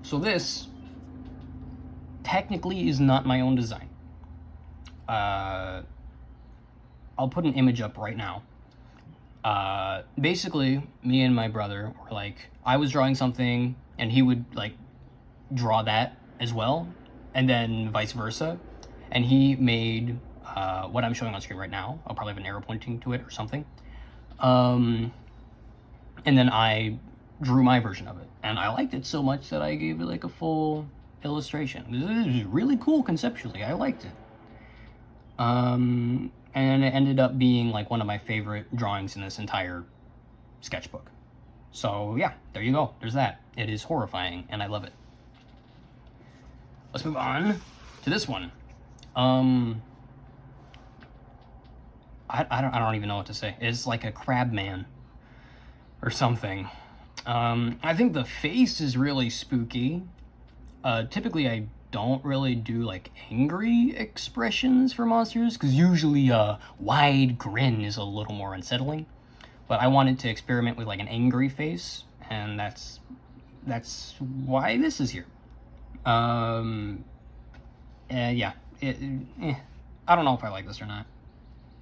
So this technically is not my own design. I'll put an image up right now. Basically, me and my brother were like, I was drawing something and he would like draw that as well, and then vice versa. And he made what I'm showing on screen right now. I'll probably have an arrow pointing to it or something. And then I drew my version of it, and I liked it so much that I gave it like a full illustration. This is really cool conceptually. I liked it. And it ended up being like one of my favorite drawings in this entire sketchbook. So yeah, there you go. There's that. It is horrifying, and I love it. Let's move on to this one. I don't even know what to say. It's like a crab man or something. I think the face is really spooky. Typically I don't really do like angry expressions for monsters, because usually a wide grin is a little more unsettling. But I wanted to experiment with like an angry face, and that's why this is here. Yeah, I don't know if I like this or not.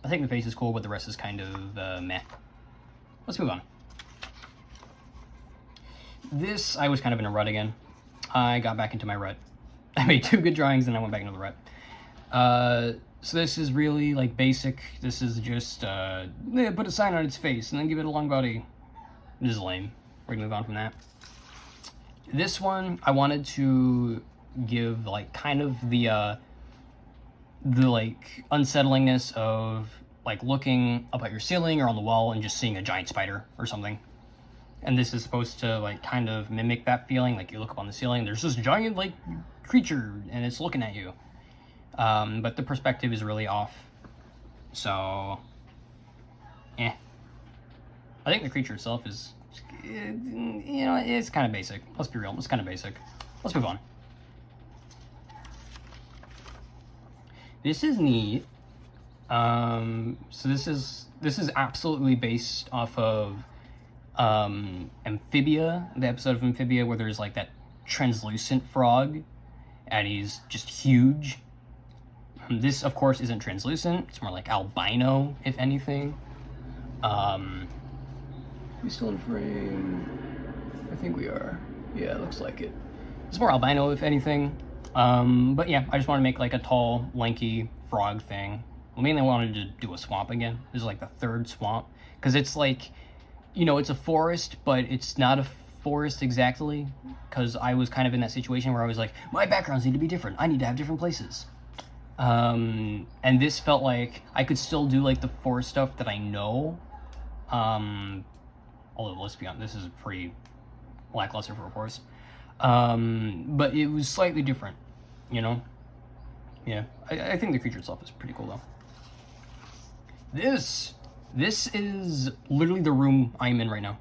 I think the face is cool, but the rest is kind of meh. Let's move on. This, I was kind of in a rut again. I got back into my rut. I made 2 good drawings and I went back into the rut. So this is really like basic. This is just put a sign on its face and then give it a long body. This is lame. We're gonna move on from that. This one, I wanted to give like kind of the like unsettlingness of like looking up at your ceiling or on the wall and just seeing a giant spider or something. And this is supposed to like kind of mimic that feeling. Like you look up on the ceiling, there's this giant like creature and it's looking at you. But the perspective is really off. So, I think the creature itself is, you know, it's kind of basic. Let's be real, it's kind of basic. Let's move on. This is neat. So this is absolutely based off of Amphibia, the episode of Amphibia where there's like that translucent frog and he's just huge. This of course isn't translucent, it's more like albino if anything. We still in frame? I think we are. Yeah, looks like it. It's more albino if anything. But yeah, I just want to make like a tall, lanky frog thing. I mainly wanted to do a swamp again. This is like the 3rd swamp, because it's like, you know, it's a forest, but it's not a forest exactly, because I was kind of in that situation where I was like, my backgrounds need to be different. I need to have different places. And this felt like I could still do like the forest stuff that I know. Although let's be honest, this is pretty lackluster for a forest. But it was slightly different, you know? Yeah, I think the creature itself is pretty cool though. This is literally the room I'm in right now.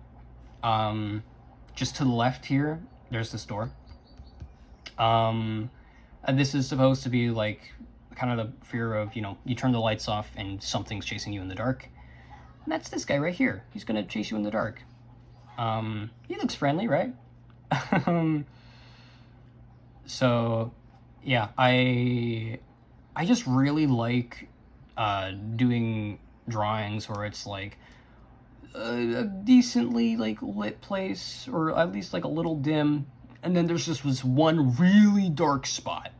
Just to the left here, there's this door. And this is supposed to be like kind of the fear of, you know, you turn the lights off and something's chasing you in the dark. And that's this guy right here. He's gonna chase you in the dark. He looks friendly, right? So yeah, I just really like doing drawings where it's like a decently like lit place, or at least like a little dim, and then there's just this one really dark spot,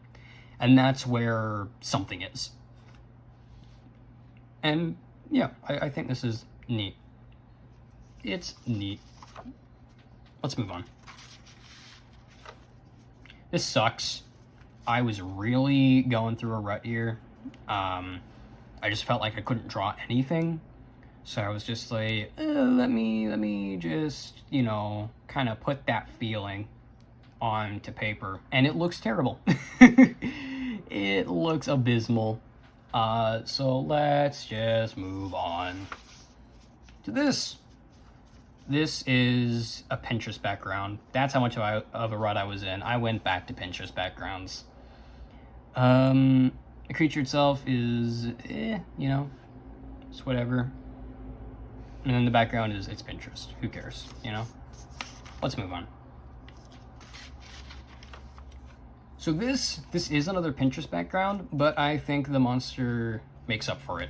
and that's where something is. And yeah, I think this is neat. It's neat. Let's move on. This sucks. I was really going through a rut here. I just felt like I couldn't draw anything. So I was just like, let me just, you know, kind of put that feeling onto paper. And it looks terrible. It looks abysmal. So let's just move on to this. This is a Pinterest background. That's how much of a rut I was in. I went back to Pinterest backgrounds. The creature itself is, you know, it's whatever. And then the background is, it's Pinterest. Who cares, you know? Let's move on. So this is another Pinterest background, but I think the monster makes up for it,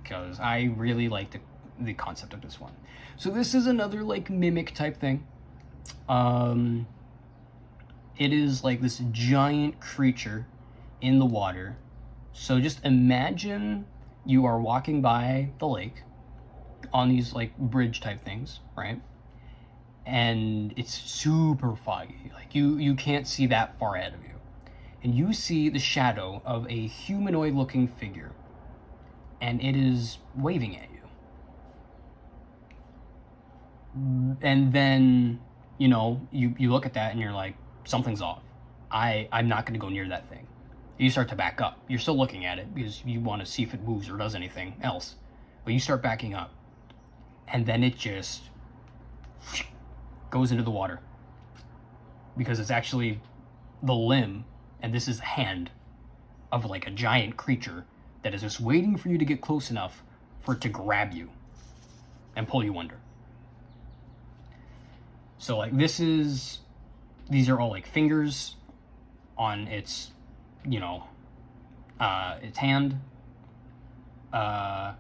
because I really like the concept of this one. So this is another like mimic type thing. It is like this giant creature in the water. So just imagine you are walking by the lake on these like bridge type things, right? And it's super foggy. Like you can't see that far ahead of you. And you see the shadow of a humanoid looking figure. And it is waving at you. And then, you know, you look at that and you're like, something's off. I'm not going to go near that thing. You start to back up. You're still looking at it because you want to see if it moves or does anything else. But you start backing up. And then it just goes into the water. Because it's actually the limb, and this is the hand of like a giant creature that is just waiting for you to get close enough for it to grab you and pull you under. So like these are all like fingers on its, you know, its hand. And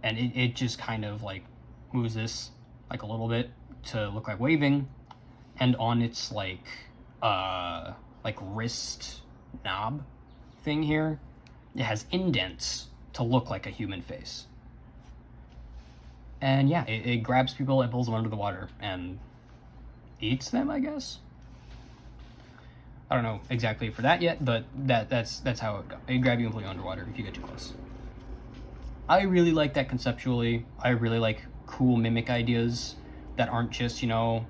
it just kind of like moves this like a little bit to look like waving. And on its like wrist knob thing here, it has indents to look like a human face. And yeah, it grabs people and pulls them under the water and eats them, I guess. I don't know exactly for that yet, but that's how it goes. It grab you and pull you underwater if you get too close. I really like that conceptually. I really like cool mimic ideas that aren't just, you know,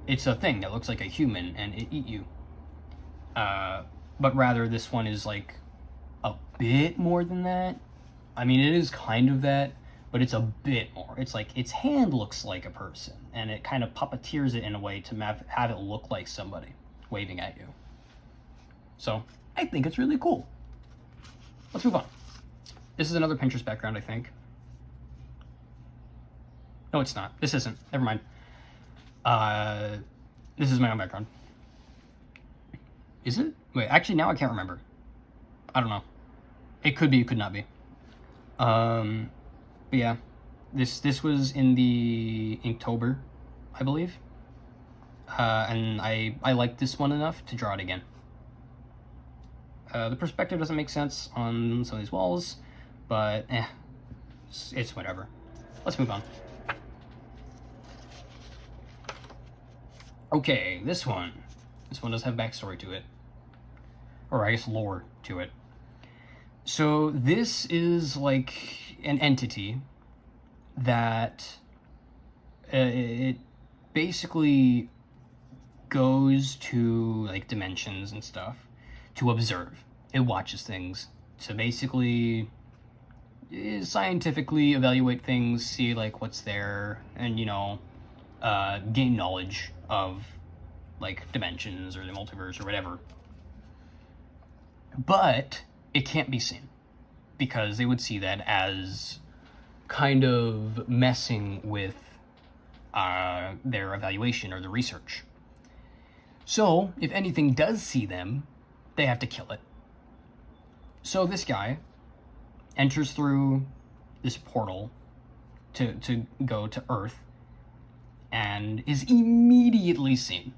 it's a thing that looks like a human and it eat you. But rather this one is like a bit more than that. I mean, it is kind of that, but it's a bit more. It's like its hand looks like a person, and it kind of puppeteers it in a way to have it look like somebody waving at you. So I think it's really cool. Let's move on. This is another Pinterest background, I think. No, it's not. This isn't. Never mind. This is my own background. Is it? Wait, actually now I can't remember. I don't know. It could be, it could not be. But yeah, this was in the Inktober, I believe. And I liked this one enough to draw it again. The perspective doesn't make sense on some of these walls, but it's whatever. Let's move on. Okay, this one. This one does have backstory to it. Or I guess lore to it. So this is like an entity that it basically goes to like dimensions and stuff to observe. It watches things to basically scientifically evaluate things, see like what's there, and gain knowledge of like dimensions or the multiverse or whatever. But it can't be seen because they would see that as kind of messing with their evaluation or the research. So if anything does see them, they have to kill it. So this guy enters through this portal to go to Earth and is immediately seen.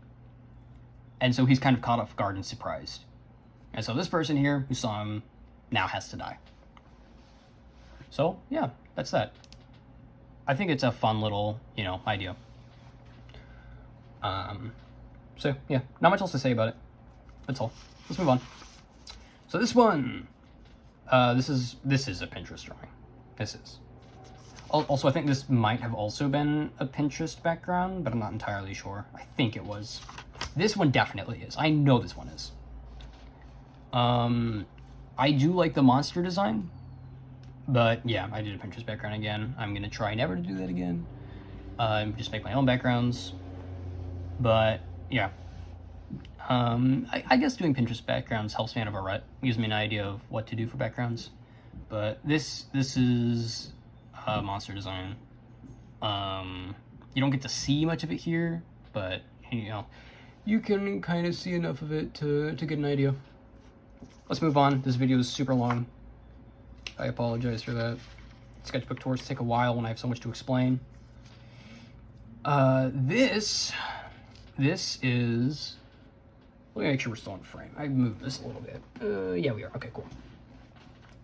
And so he's kind of caught off guard and surprised. And so this person here who saw him now has to die. So yeah, that's that. I think it's a fun little, idea. So yeah, not much else to say about it. That's all. Let's move on. So this one, this is a Pinterest drawing. This is. Also, I think this might have also been a Pinterest background, but I'm not entirely sure. I think it was. This one definitely is. I know this one is. I do like the monster design, but yeah, I did a Pinterest background again. I'm gonna try never to do that again. Just make my own backgrounds. But yeah, I guess doing Pinterest backgrounds helps me out of a rut. Gives me an idea of what to do for backgrounds. But this is monster design. You don't get to see much of it here, but you can kind of see enough of it to get an idea. Let's move on. This video is super long. I apologize for that. Sketchbook tours take a while when I have so much to explain. This is. Let me make sure we're still in frame. I moved this a little bit. Yeah, we are. Okay, cool.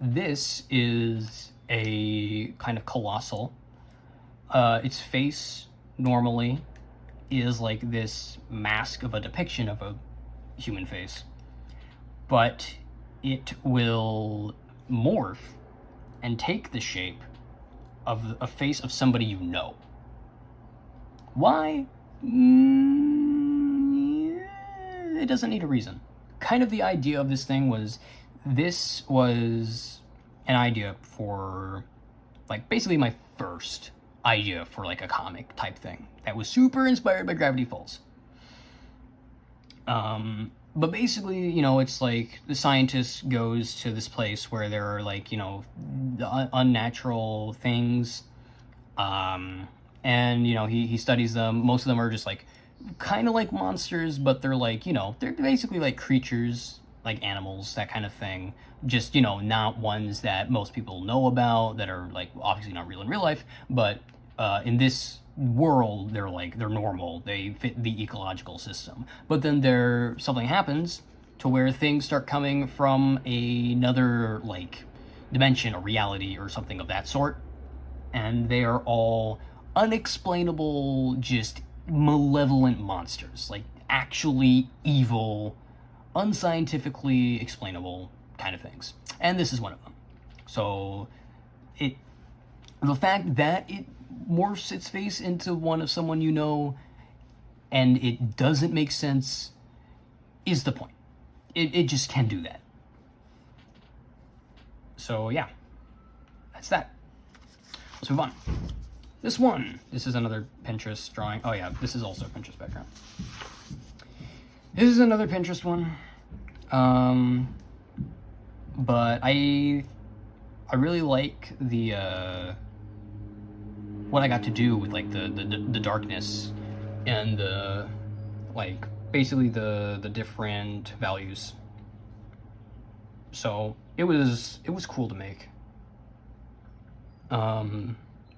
This is a kind of colossal. Its face normally is like this mask of a depiction of a human face, but it will morph and take the shape of a face of somebody you know. Why? It doesn't need a reason. Kind of the idea of this thing was, this was an idea for, like, basically my first idea for, like, a comic type thing that was super inspired by Gravity Falls. But basically, it's like the scientist goes to this place where there are, like, unnatural things, and, he studies them. Most of them are just, like, kind of like monsters, but they're, like, they're basically, like, creatures, like animals, that kind of thing. Just, not ones that most people know about, that are, like, obviously not real in real life, but in this world, they're normal. They fit the ecological system. But then something happens to where things start coming from another, like, dimension or reality or something of that sort, and they are all unexplainable, just malevolent monsters, like actually evil, unscientifically explainable kind of things. And this is one of them. So the fact that it morphs its face into one of someone you know and it doesn't make sense is the point. It just can do that. So yeah, that's that. Let's move on. This is another Pinterest drawing. Oh yeah, this is also a Pinterest background. This is another Pinterest one. But I really like the what I got to do with, like, the darkness and the, like, basically the different values. So it was cool to make.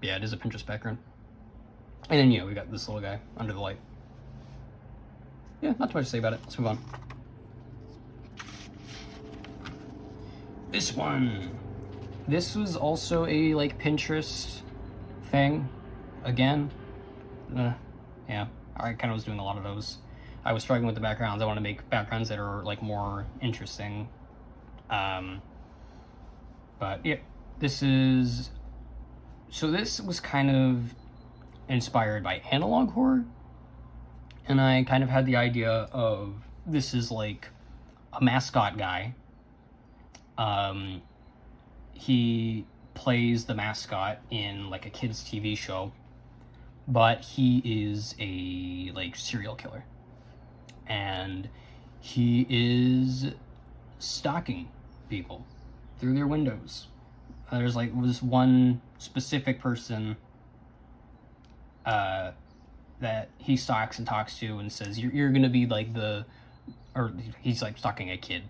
Yeah, it is a Pinterest background. And then, we got this little guy under the light. Yeah, not too much to say about it. Let's move on. This one. This was also a, like, Pinterest thing. Again. Yeah, I kind of was doing a lot of those. I was struggling with the backgrounds. I want to make backgrounds that are like more interesting. But yeah, this was kind of inspired by analog horror, and I kind of had the idea of this is like a mascot guy. He plays the mascot in like a kids TV show, but he is a like serial killer, and he is stalking people through their windows. There's like this one specific person that he stalks and talks to and says, you're gonna be like or he's like stalking a kid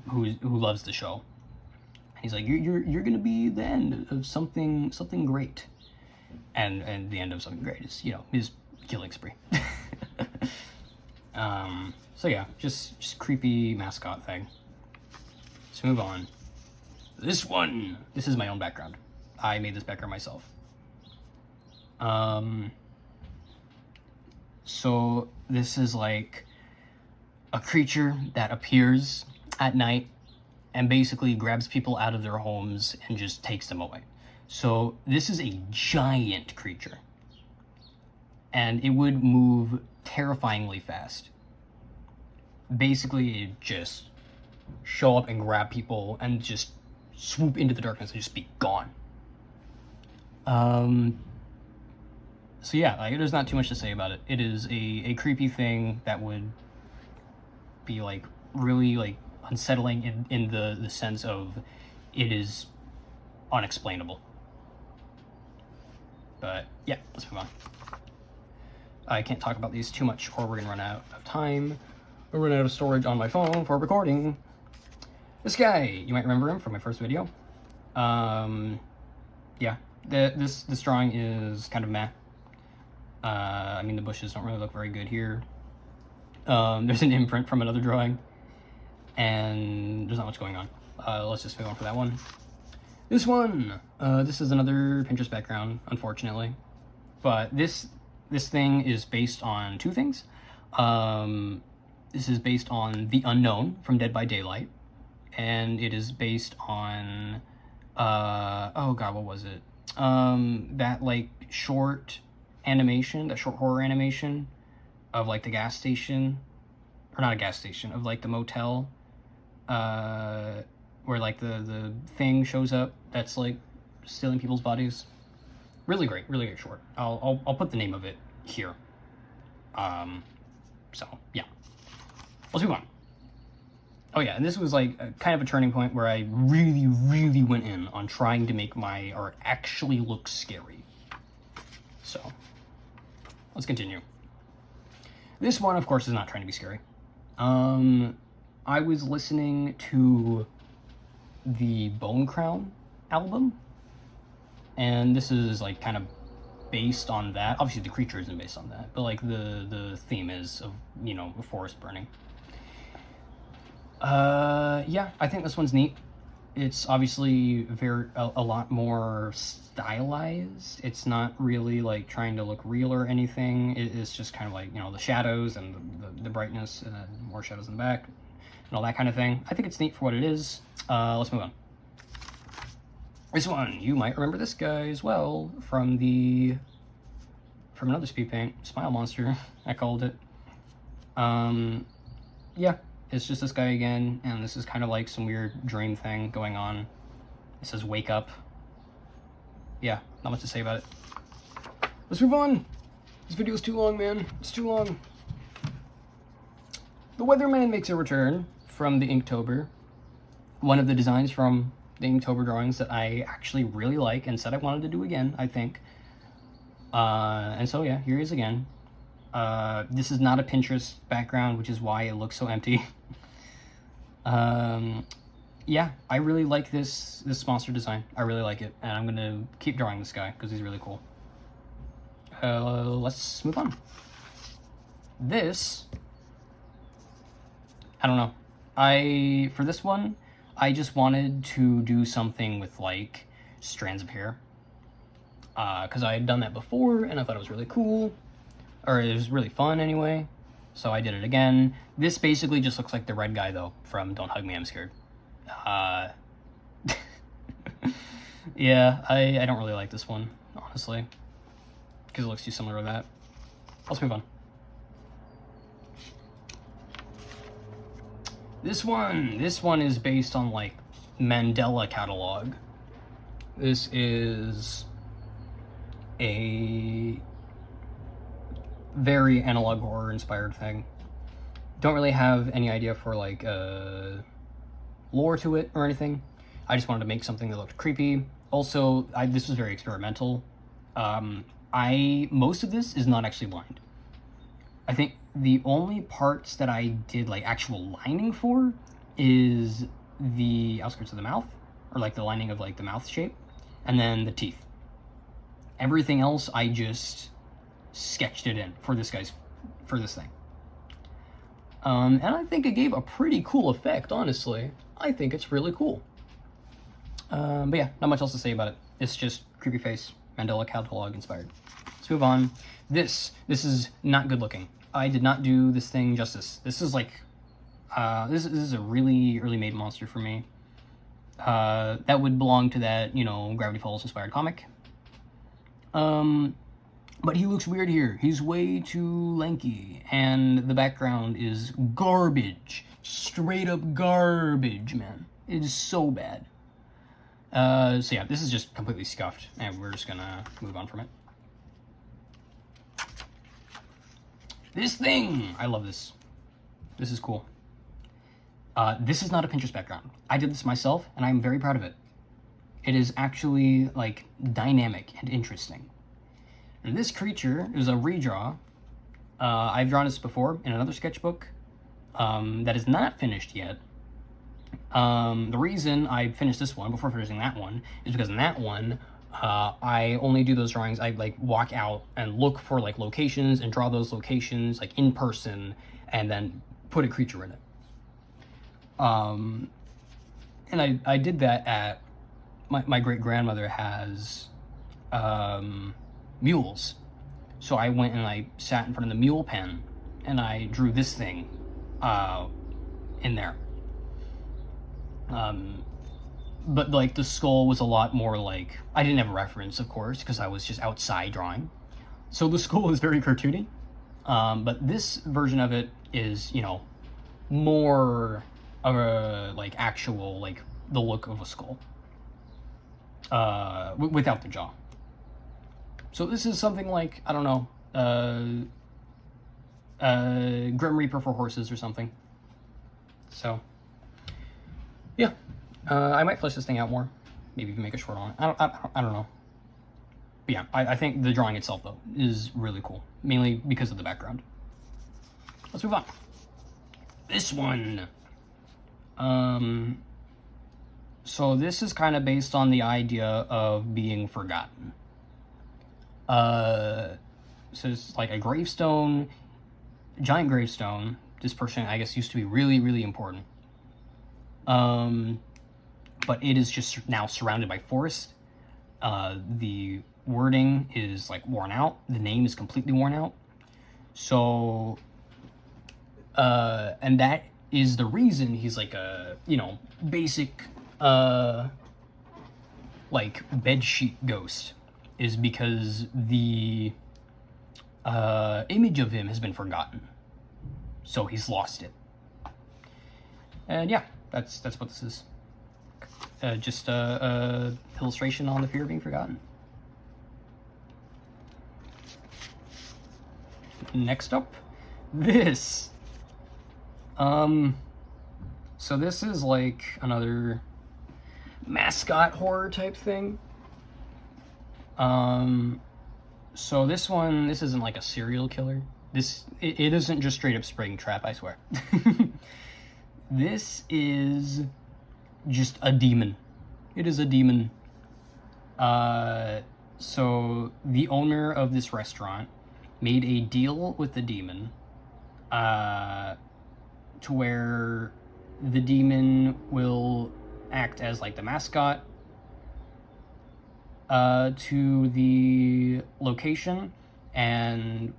who loves the show. He's like, you're gonna be the end of something great, and the end of something great is, you know, his killing spree. So yeah, just creepy mascot thing. Let's move on. This is my own background. I made this background myself. So this is like a creature that appears at night and basically grabs people out of their homes and just takes them away. So this is a giant creature, and it would move terrifyingly fast. Basically, it just show up and grab people and just swoop into the darkness and just be gone. So yeah, like, there's not too much to say about it. It is a creepy thing that would be like really like unsettling in the sense of it is unexplainable. But yeah, let's move on. I can't talk about these too much or we're gonna run out of time. We'll run out of storage on my phone for recording. This guy, you might remember him from my first video. Yeah, this drawing is kind of meh. I mean, the bushes don't really look very good here. There's an imprint from another drawing, and there's not much going on. Let's just move on for that one. This one, this is another Pinterest background, unfortunately, but this thing is based on two things. This is based on The Unknown from Dead by Daylight, and it is based on, oh god, what was it? That like short animation, that short horror animation of like the gas station, or not a gas station, of like the motel, where like the thing shows up that's like stealing people's bodies. Really great short. I'll put the name of it here. So yeah, let's move on. Oh yeah, and this was like kind of a turning point where I really went in on trying to make my art actually look scary. So let's continue. This one, of course, is not trying to be scary. I was listening to the Bone Crown album, and this is like kind of based on that. Obviously the creature isn't based on that, but like the theme is of, you know, a forest burning. Yeah, I think this one's neat. It's obviously a lot more stylized. It's not really like trying to look real or anything. It's just kind of like, you know, the shadows and the brightness, and then more shadows in the back and all that kind of thing. I think it's neat for what it is. Let's move on. This one, you might remember this guy as well from another speed paint, Smile Monster, I called it. Yeah, it's just this guy again, and this is kind of like some weird dream thing going on. It says wake up. Yeah, not much to say about it. Let's move on. This video is too long, man. It's too long. The Weatherman makes a return from the Inktober. One of the designs from the Inktober drawings that I actually really like and said I wanted to do again, I think. And so yeah, here he is again. This is not a Pinterest background, which is why it looks so empty. Yeah, I really like this monster design. I really like it, and I'm gonna keep drawing this guy because he's really cool. Let's move on. This, I don't know. For this one, I just wanted to do something with like strands of hair. Because I had done that before, and I thought it was really cool. or it was really fun anyway. So I did it again. This basically just looks like the red guy though from Don't Hug Me, I'm Scared. Yeah, I don't really like this one, honestly, because it looks too similar to that. Let's move on. This one is based on like Mandela catalog. This is a very analog horror inspired thing. Don't really have any idea for like lore to it or anything. I just wanted to make something that looked creepy. Also, this was very experimental. Most of this is not actually lined. I think the only parts that I did like actual lining for is the outskirts of the mouth, or like the lining of like the mouth shape, and then the teeth. Everything else I just sketched it in for this thing. And I think it gave a pretty cool effect, honestly. I think it's really cool. But yeah, not much else to say about it. It's just creepy face, Mandela catalog inspired. Let's move on. This is not good looking. I did not do this thing justice. This is like, this is a really early made monster for me. That would belong to that, Gravity Falls inspired comic. But he looks weird here. He's way too lanky, and the background is garbage. Straight up garbage, man. It is so bad. So yeah, this is just completely scuffed, and we're just gonna move on from it. This thing! I love this. This is cool. This is not a Pinterest background. I did this myself, and I'm very proud of it. It is actually, like, dynamic and interesting. And this creature is a redraw. I've drawn this before in another sketchbook that is not finished yet. The reason I finished this one before finishing that one is because in that one, I only do those drawings. I like walk out and look for like locations and draw those locations like in person, and then put a creature in it. And I did that at my great grandmother has mules, so I went and I sat in front of the mule pen and I drew this thing in there. But like the skull was a lot more like, I didn't have a reference, of course, because I was just outside drawing. So the skull is very cartoony. But this version of it is, more of a like actual like the look of a skull. Without the jaw. So this is something like, I don't know, Grim Reaper for horses or something. So yeah, I might flesh this thing out more. Maybe even make a short on it. I don't know. But yeah, I think the drawing itself, though, is really cool. Mainly because of the background. Let's move on. This one. So this is kind of based on the idea of being forgotten. So it's like a gravestone, giant gravestone. This person, I guess, used to be really, really important. But it is just now surrounded by forest. The wording is like worn out. The name is completely worn out. So, and that is the reason he's like a, basic, like bedsheet ghost, is because the, image of him has been forgotten. So he's lost it. And yeah, that's what this is. Just a illustration on the fear of being forgotten. Next up, this. So this is like another mascot horror type thing. So this isn't like a serial killer. It isn't just straight up Springtrap, I swear. This is just a demon. It is a demon. So the owner of this restaurant made a deal with the demon, to where the demon will act as like the mascot, to the location, and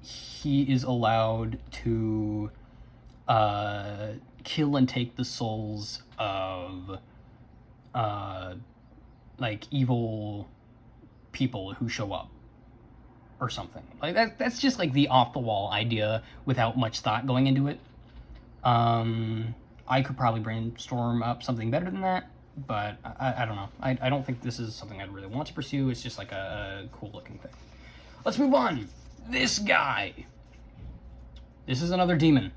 he is allowed to kill and take the souls of like evil people who show up or something. Like that's just like the off the wall idea without much thought going into it. I could probably brainstorm up something better than that, but I don't know. I don't think this is something I'd really want to pursue. It's just like a cool looking thing. Let's move on. This guy. This is another demon.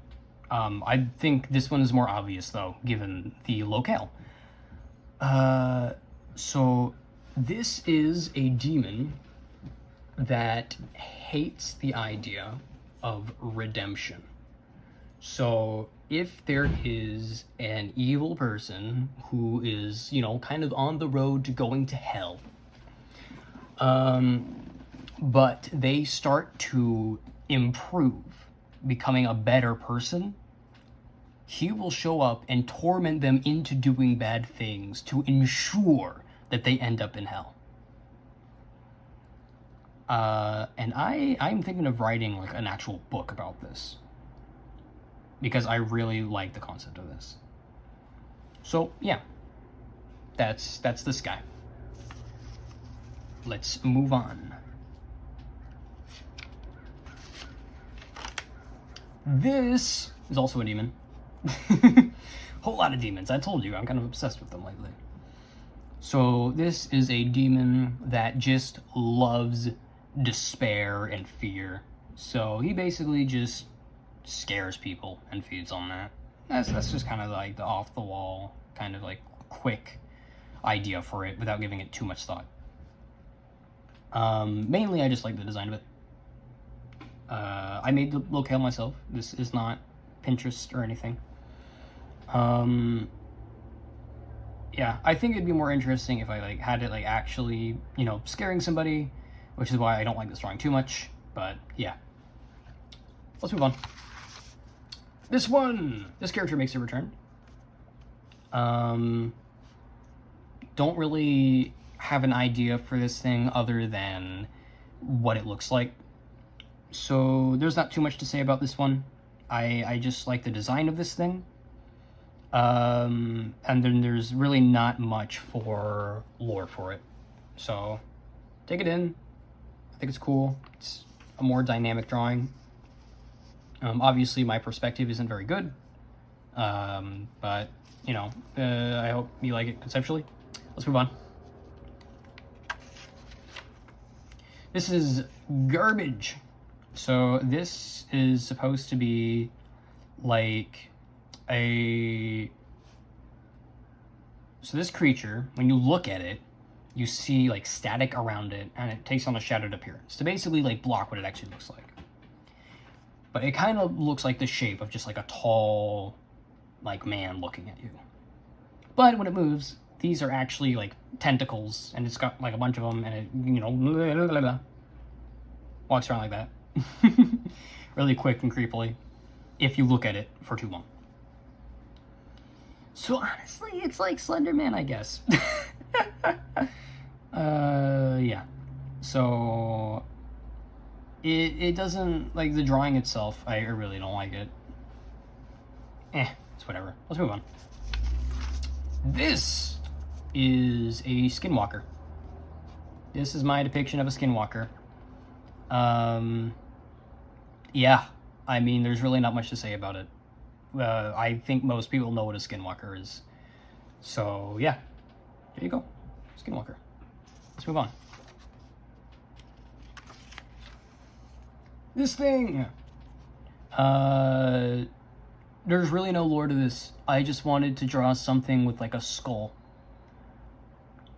I think this one is more obvious though, given the locale. So this is a demon that hates the idea of redemption. So if there is an evil person who is, you know, kind of on the road to going to hell, but they start to improve, becoming a better person, he will show up and torment them into doing bad things to ensure that they end up in hell. And I'm thinking of writing like an actual book about this, because I really like the concept of this. So yeah, that's this guy. Let's move on. This is also a demon. Whole lot of demons. I told you, I'm kind of obsessed with them lately. So this is a demon that just loves despair and fear. So he basically just scares people and feeds on that. That's just kind of like the off the wall, kind of like quick idea for it without giving it too much thought. Mainly I just like the design of it. I made the locale myself. This is not Pinterest or anything. Yeah, I think it'd be more interesting if I like had it like actually, you know, scaring somebody, which is why I don't like this drawing too much. But yeah, let's move on. This character makes a return. Don't really have an idea for this thing other than what it looks like. So there's not too much to say about this one. I just like the design of this thing. And then there's really not much for lore for it. So take it in. I think it's cool. It's a more dynamic drawing. Obviously my perspective isn't very good. But you know, I hope you like it conceptually. Let's move on. This is garbage. So this is supposed to be like so this creature, when you look at it, you see like static around it, and it takes on a shadowed appearance to basically like block what it actually looks like. But it kind of looks like the shape of just like a tall like man looking at you. But when it moves, these are actually like tentacles, and it's got like a bunch of them, and it, you know, walks around like that. Really quick and creepily if you look at it for too long. So honestly, it's like Slender Man, I guess. Yeah. So it doesn't, like, the drawing itself, I really don't like it. It's whatever. Let's move on. This is a skinwalker. This is my depiction of a skinwalker. Yeah, I mean, there's really not much to say about it. I think most people know what a skinwalker is. So, yeah. There you go. Skinwalker. Let's move on. This thing! There's really no lore to this. I just wanted to draw something with, like, a skull.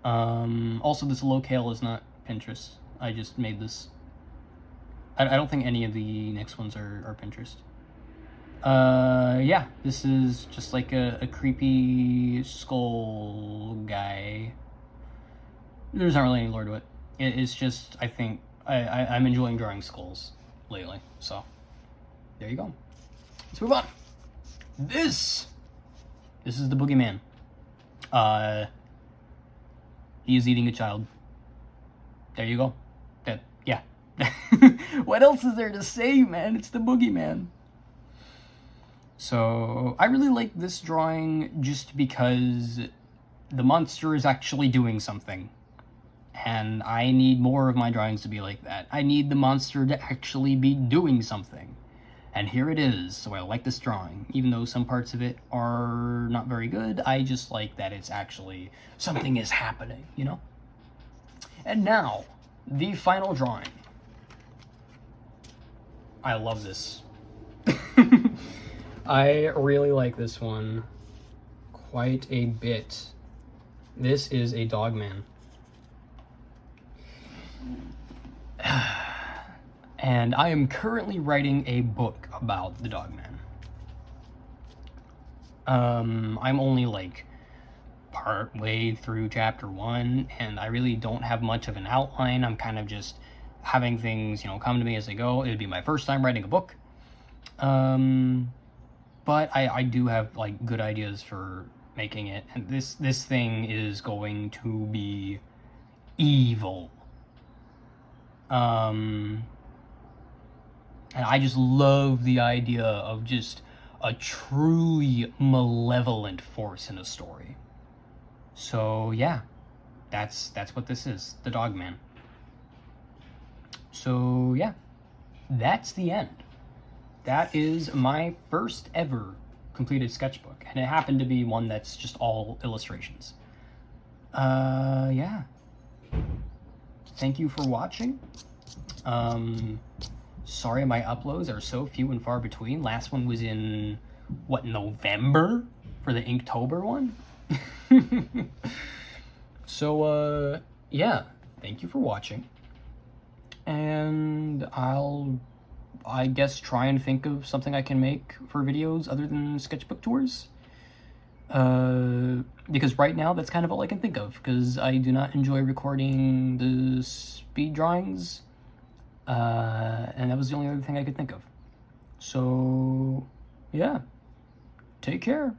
Also, this locale is not Pinterest. I just made this. I don't think any of the next ones are Pinterest. Yeah, this is just like a creepy skull guy. There's not really any lore to it. It's just, I think, I'm enjoying drawing skulls lately, so there you go. Let's move on. This is the boogeyman. He is eating a child. There you go. Yeah, What else is there to say, man? It's the boogeyman. So I really like this drawing just because the monster is actually doing something. And I need more of my drawings to be like that. I need the monster to actually be doing something. And here it is, so I like this drawing. Even though some parts of it are not very good, I just like that it's actually, something is happening, you know? And now, the final drawing. I love this. I really like this one quite a bit. This is a Dogman. And I am currently writing a book about the Dogman. I'm only like part way through chapter 1, and I really don't have much of an outline. I'm kind of just having things, you know, come to me as they go. It would be my first time writing a book. But I do have like good ideas for making it, and this thing is going to be evil. And I just love the idea of just a truly malevolent force in a story. So yeah, that's what this is, the Dogman. So yeah, that's the end. That is my first ever completed sketchbook, and it happened to be one that's just all illustrations. Yeah. Thank you for watching. Sorry my uploads are so few and far between. Last one was in, what, November? For the Inktober one? So, yeah. Thank you for watching. And I guess, try and think of something I can make for videos other than sketchbook tours. Because right now that's kind of all I can think of, because I do not enjoy recording the speed drawings, and that was the only other thing I could think of. So, yeah, take care.